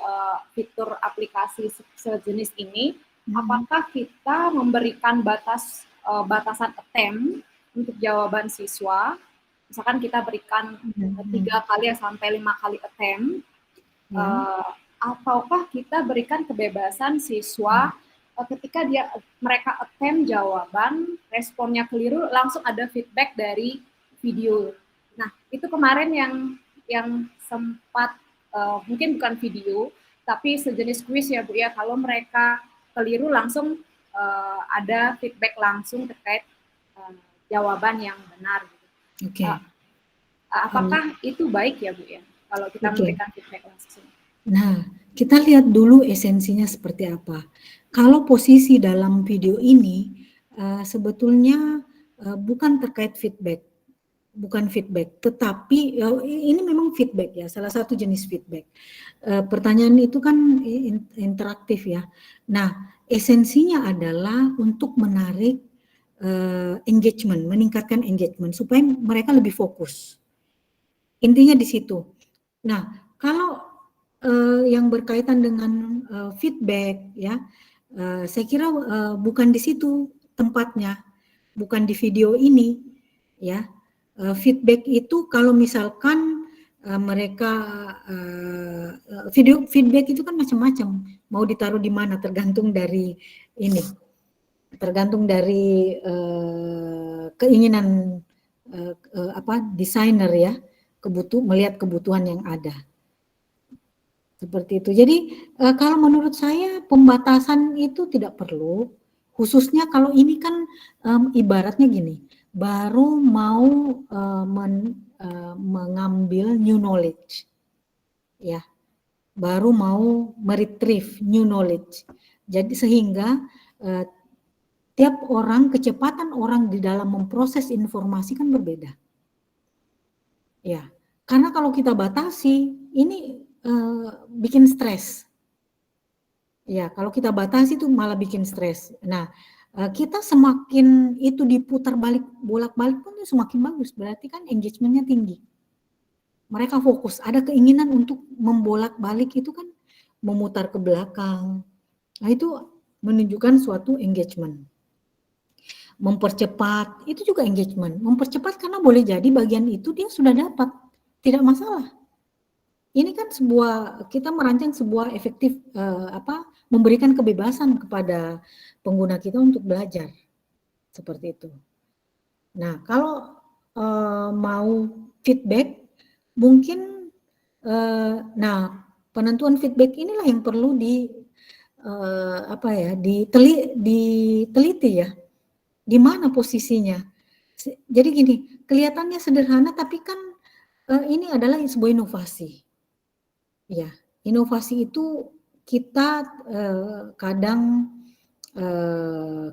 fitur aplikasi sejenis ini, apakah kita memberikan batasan attempt untuk jawaban siswa? Misalkan kita berikan 3 kali sampai 5 kali attempt, ataukah kita berikan kebebasan siswa ketika mereka attempt jawaban, responnya keliru, langsung ada feedback dari video. Nah, itu kemarin yang sempat mungkin bukan video, tapi sejenis kuis ya Bu ya, kalau mereka keliru langsung ada feedback langsung terkait jawaban yang benar. Oke. Apakah itu baik ya Bu ya, kalau kita memberikan feedback langsung? Nah, kita lihat dulu esensinya seperti apa. Kalau posisi dalam video ini sebetulnya bukan terkait feedback, tetapi ini memang feedback ya, salah satu jenis feedback. Pertanyaan itu kan interaktif ya. Nah, esensinya adalah untuk menarik engagement, meningkatkan engagement supaya mereka lebih fokus. Intinya di situ. Nah, kalau yang berkaitan dengan feedback ya, saya kira bukan di situ tempatnya, bukan di video ini ya. Feedback itu kalau misalkan mereka video feedback itu kan macam-macam, mau ditaruh di mana tergantung dari ini, tergantung dari keinginan desainer ya, melihat kebutuhan yang ada. Seperti itu. Jadi kalau menurut saya pembatasan itu tidak perlu, khususnya kalau ini kan ibaratnya gini, baru mau mengambil new knowledge, ya, baru mau meretrieve new knowledge. Jadi sehingga tiap orang, kecepatan orang di dalam memproses informasi kan berbeda, ya. Karena kalau kita batasi, ini bikin stres. Ya, kalau kita batasi itu malah bikin stres. Nah, kita semakin itu diputar bolak-balik pun semakin bagus. Berarti kan engagementnya tinggi. Mereka fokus. Ada keinginan untuk membolak-balik itu kan memutar ke belakang. Nah, itu menunjukkan suatu engagement. Mempercepat, itu juga engagement. Mempercepat karena boleh jadi bagian itu dia sudah dapat, tidak masalah. Ini kan kita merancang sebuah efektif, memberikan kebebasan kepada pengguna kita untuk belajar, seperti itu. Nah, kalau mau feedback, mungkin, penentuan feedback inilah yang perlu diteliti ya. Di mana posisinya? Jadi gini, kelihatannya sederhana tapi kan ini adalah sebuah inovasi. Ya, inovasi itu kita kadang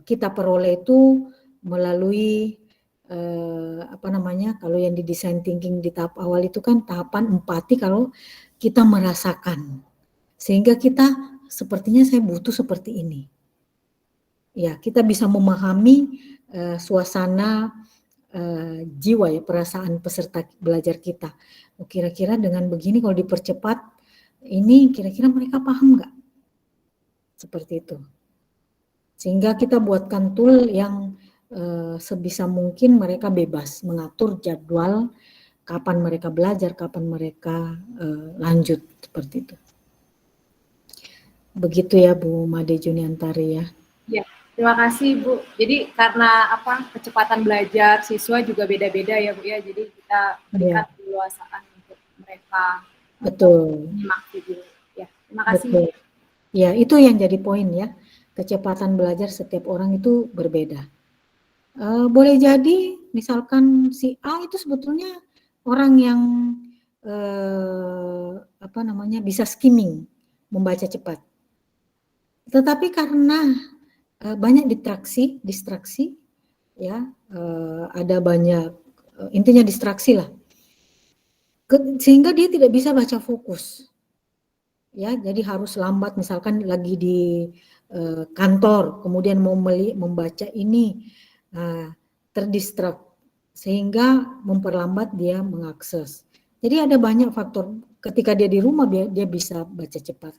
kita peroleh itu melalui kalau yang di design thinking di tahap awal itu kan tahapan empati, kalau kita merasakan. Sehingga kita sepertinya saya butuh seperti ini. Ya, kita bisa memahami suasana jiwa ya, perasaan peserta belajar kita. Kira-kira dengan begini kalau dipercepat, ini kira-kira mereka paham nggak? Seperti itu. Sehingga kita buatkan tool yang sebisa mungkin mereka bebas mengatur jadwal, kapan mereka belajar, kapan mereka lanjut, seperti itu. Begitu ya Bu Made Juniantari ya. Ya. Terima kasih Bu. Jadi karena kecepatan belajar siswa juga beda-beda ya Bu ya. Jadi kita berikan keluasaan untuk mereka. Betul. Menyimak video. Ya, terima kasih. Betul. Ya, itu yang jadi poin ya. Kecepatan belajar setiap orang itu berbeda. Boleh jadi misalkan si A itu sebetulnya orang yang bisa skimming, membaca cepat. Tetapi karena banyak distraksi, ya, ada banyak, intinya distraksi lah, sehingga dia tidak bisa baca fokus, ya, jadi harus lambat, misalkan lagi di kantor, kemudian mau membaca ini, terdistrak, sehingga memperlambat dia mengakses. Jadi ada banyak faktor, ketika dia di rumah dia bisa baca cepat,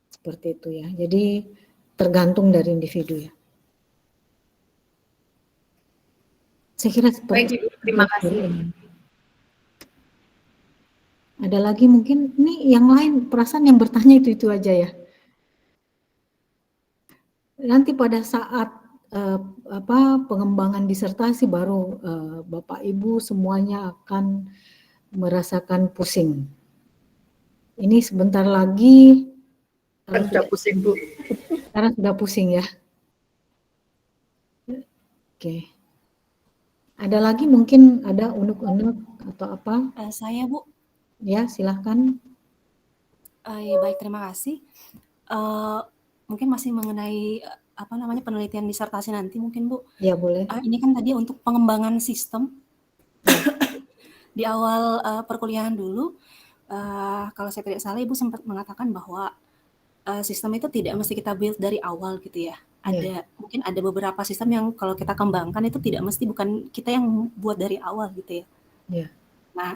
seperti itu ya. Jadi tergantung dari individu ya. Saya kira seperti itu. Terima kasih. Ada lagi mungkin, ini yang lain perasaan yang bertanya itu aja ya. Nanti pada saat pengembangan disertasi baru Bapak Ibu semuanya akan merasakan pusing. Ini sebentar lagi. Sudah pusing Bu. Sekarang sudah pusing ya. Oke. Ada lagi mungkin ada unek-unek atau apa? Saya Bu. Ya, silahkan. Ya, baik, terima kasih. Mungkin masih mengenai penelitian disertasi nanti mungkin Bu. Ya, boleh. Ini kan tadi untuk pengembangan sistem. Di awal perkuliahan dulu, kalau saya tidak salah Ibu sempat mengatakan bahwa sistem itu tidak mesti kita build dari awal gitu ya. Mungkin ada beberapa sistem yang kalau kita kembangkan itu bukan kita yang buat dari awal gitu ya. Yeah. Nah,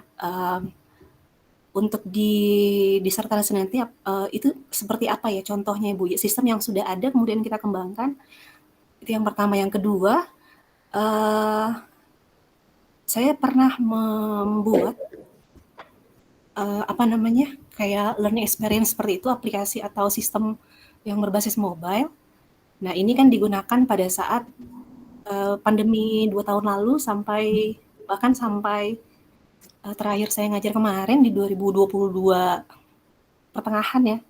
untuk di disertasi nanti itu seperti apa ya contohnya Ibu? Sistem yang sudah ada kemudian kita kembangkan. Itu yang pertama. Yang kedua, saya pernah membuat kayak learning experience seperti itu, aplikasi atau sistem yang berbasis mobile. Nah, ini kan digunakan pada saat pandemi 2 tahun lalu sampai terakhir saya ngajar kemarin di 2022 pertengahan ya.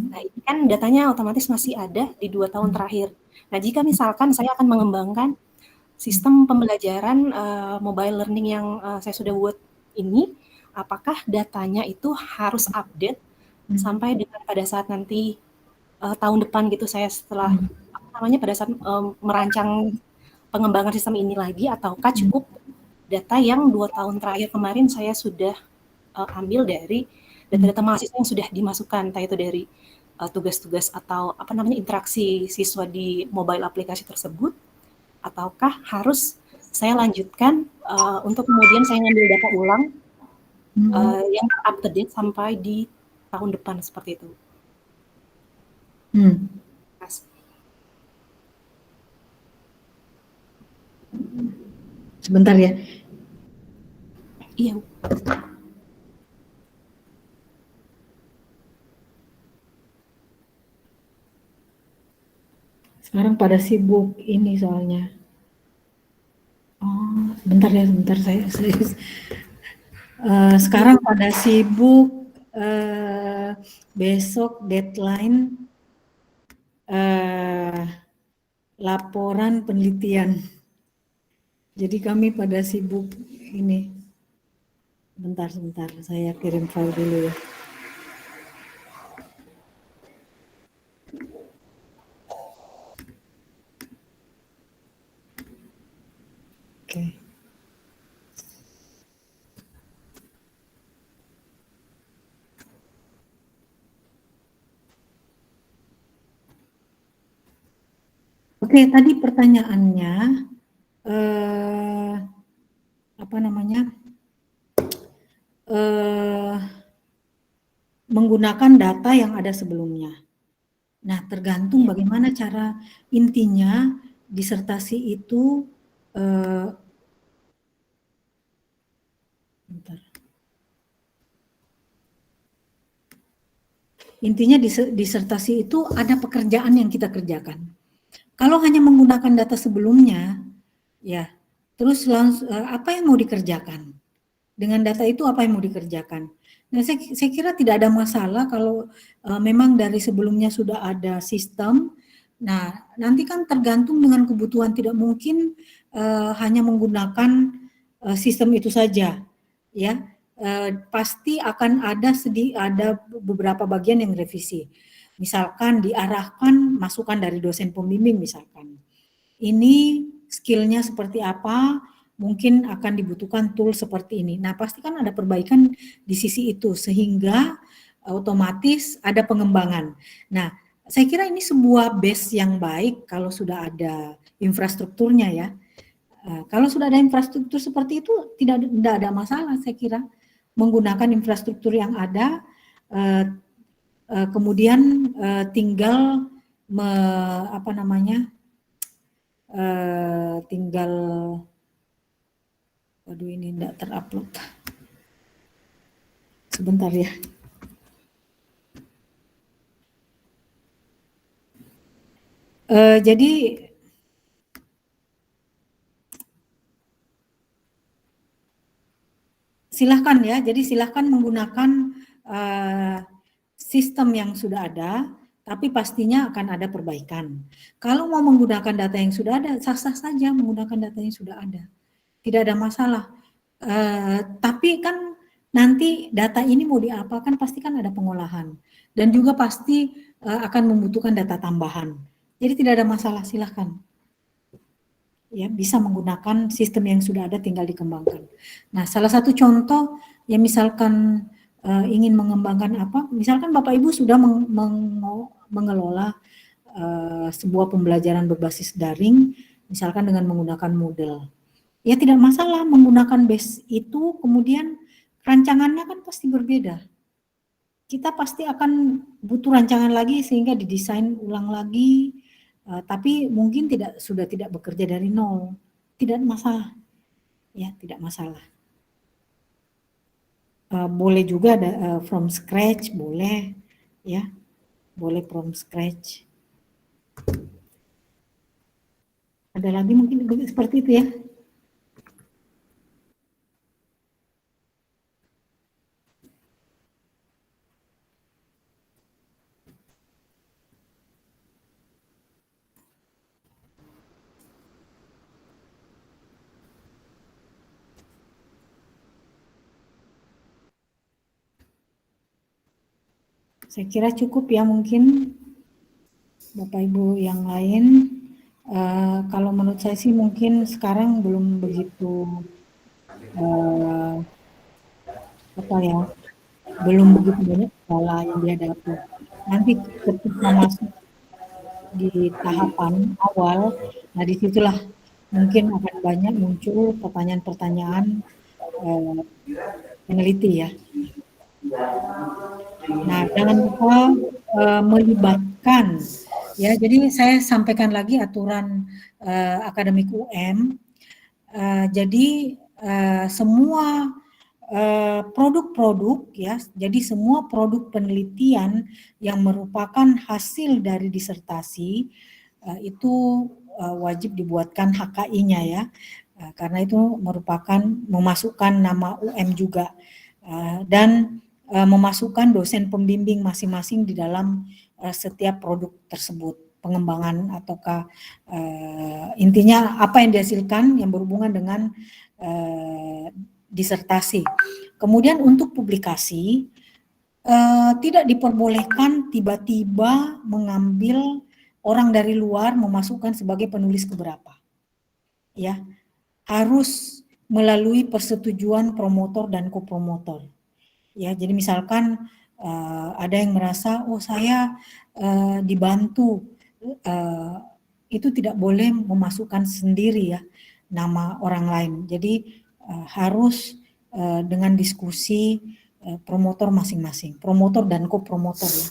Nah, ini kan datanya otomatis masih ada di 2 tahun terakhir. Nah, jika misalkan saya akan mengembangkan sistem pembelajaran mobile learning yang saya sudah buat ini, apakah datanya itu harus update sampai dengan pada saat nanti tahun depan gitu saya setelah pada saat merancang pengembangan sistem ini lagi, ataukah cukup data yang 2 tahun terakhir kemarin saya sudah ambil dari data-data mahasiswa yang sudah dimasukkan, entah itu dari tugas-tugas atau interaksi siswa di mobile aplikasi tersebut, ataukah harus saya lanjutkan untuk kemudian saya ngambil data ulang yang up to date sampai di tahun depan seperti itu. Sebentar ya. Iya. Sekarang pada sibuk ini soalnya. Oh, sebentar ya, sebentar saya sekarang pada sibuk besok deadline laporan penelitian. Jadi kami pada sibuk ini. Sebentar, saya kirim file dulu ya. Oke. Oke, tadi pertanyaannya apa namanya? Menggunakan data yang ada sebelumnya. Nah, tergantung bagaimana cara, intinya disertasi itu bentar. Intinya disertasi itu ada pekerjaan yang kita kerjakan. Kalau hanya menggunakan data sebelumnya, ya, terus langsung apa yang mau dikerjakan? Dengan data itu apa yang mau dikerjakan? Nah, saya kira tidak ada masalah kalau memang dari sebelumnya sudah ada sistem. Nah, nanti kan tergantung dengan kebutuhan, tidak mungkin hanya menggunakan sistem itu saja, ya. Pasti akan ada beberapa bagian yang revisi. Misalkan diarahkan masukan dari dosen pembimbing misalkan. Ini skillnya seperti apa, mungkin akan dibutuhkan tool seperti ini. Nah, pasti kan ada perbaikan di sisi itu sehingga otomatis ada pengembangan. Nah, saya kira ini sebuah base yang baik kalau sudah ada infrastrukturnya ya. Kalau sudah ada infrastruktur seperti itu tidak ada masalah saya kira. Menggunakan infrastruktur yang ada, kemudian tinggal tinggal, waduh ini tidak terupload. Sebentar ya. Jadi silahkan ya, jadi silahkan menggunakan sistem yang sudah ada, tapi pastinya akan ada perbaikan. Kalau mau menggunakan data yang sudah ada, sah-sah saja menggunakan data yang sudah ada. Tidak ada masalah. Tapi kan nanti data ini mau diapakan, pasti kan ada pengolahan. Dan juga pasti akan membutuhkan data tambahan. Jadi tidak ada masalah, silahkan. Ya, bisa menggunakan sistem yang sudah ada, tinggal dikembangkan. Nah, salah satu contoh yang misalkan ingin mengembangkan apa, misalkan Bapak Ibu sudah mengelola sebuah pembelajaran berbasis daring, misalkan dengan menggunakan Moodle. Ya tidak masalah menggunakan base itu, kemudian rancangannya kan pasti berbeda. Kita pasti akan butuh rancangan lagi sehingga didesain ulang lagi, tapi mungkin sudah tidak bekerja dari nol, tidak masalah, ya tidak masalah. Boleh juga ada from scratch, boleh, ya, boleh from scratch. Ada lagi mungkin seperti itu ya. Saya kira cukup ya mungkin Bapak Ibu yang lain. Kalau menurut saya sih mungkin sekarang belum begitu belum begitu banyak kendala yang dihadapi. Nanti ketika masuk di tahapan awal, nah disitulah mungkin akan banyak muncul pertanyaan-pertanyaan peneliti ya. Nah, jangan lupa melibatkan ya. Jadi saya sampaikan lagi aturan akademik UM. Jadi semua produk-produk ya, jadi semua produk penelitian yang merupakan hasil dari disertasi itu wajib dibuatkan HKI-nya ya, karena itu merupakan memasukkan nama UM juga dan memasukkan dosen pembimbing masing-masing di dalam setiap produk tersebut, pengembangan ataukah intinya apa yang dihasilkan yang berhubungan dengan disertasi. Kemudian untuk publikasi tidak diperbolehkan tiba-tiba mengambil orang dari luar memasukkan sebagai penulis keberapa. Ya, harus melalui persetujuan promotor dan kopromotor. Ya, jadi misalkan ada yang merasa oh saya dibantu, itu tidak boleh memasukkan sendiri ya nama orang lain. Jadi harus dengan diskusi promotor masing-masing, promotor dan kopromotor ya,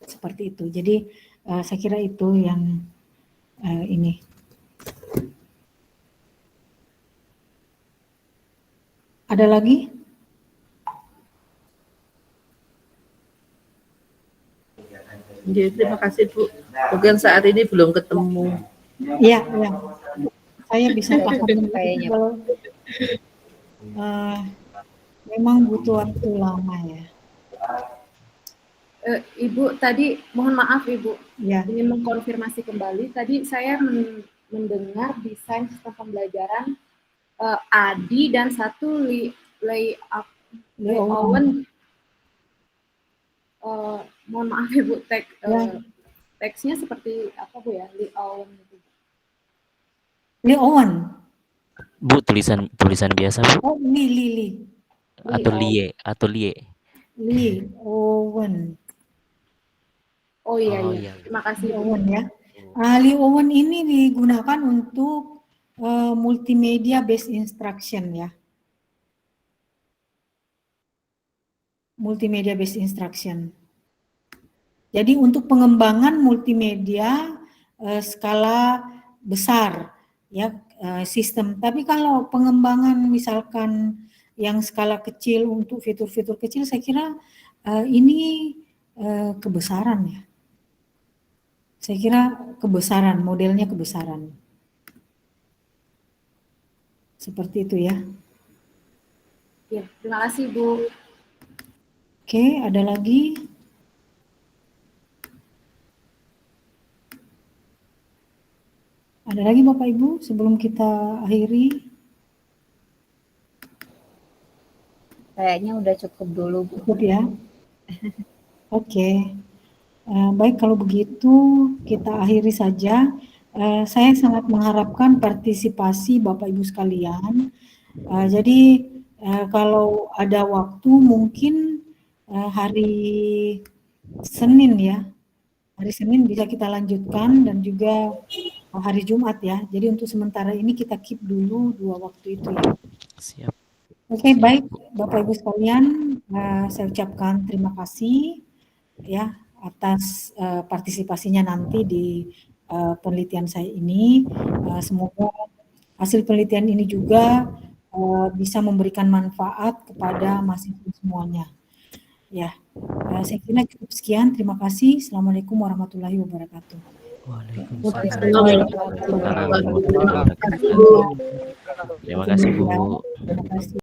seperti itu. Jadi saya kira itu yang ini. Ada lagi? Ya, terima kasih Bu. Mungkin saat ini belum ketemu. Iya, iya. Saya bisa paham kayaknya. Memang butuh waktu lama ya. Ibu tadi mohon maaf Ibu, ya. Ini mengkonfirmasi kembali. Tadi saya mendengar desain sistem pembelajaran ADI dan satu layout. Mohon maaf Ibu, teksnya seperti apa Bu ya? Layout. Bu, tulisan biasa Bu. Oh, Li. Atau Lie. Lee Owen. Oh iya. Terima kasih Lee Owen ya. Lee Owen ini digunakan untuk multimedia based instruction ya. Multimedia based instruction. Jadi untuk pengembangan multimedia skala besar ya sistem. Tapi kalau pengembangan misalkan yang skala kecil untuk fitur-fitur kecil, saya kira ini kebesaran ya. Saya kira kebesaran, modelnya kebesaran. Seperti itu ya. Ya, terima kasih Bu. Oke, ada lagi? Ada lagi Bapak Ibu sebelum kita akhiri? Kayaknya udah cukup dulu, Bu. Cukup ya. Oke. Baik, kalau begitu kita akhiri saja. Saya sangat mengharapkan partisipasi Bapak Ibu sekalian. Jadi kalau ada waktu mungkin hari Senin ya. Hari Senin bisa kita lanjutkan dan juga hari Jumat ya. Jadi untuk sementara ini kita keep dulu 2 waktu itu ya. Siap. Oke, baik Bapak Ibu sekalian, saya ucapkan terima kasih ya atas partisipasinya nanti di penelitian saya ini. Semoga hasil penelitian ini juga bisa memberikan manfaat kepada mahasiswa semuanya. Ya, saya kira cukup sekian. Terima kasih. Assalamualaikum warahmatullahi wabarakatuh. Waalaikumsalam. Terima kasih Bu. Terima kasih.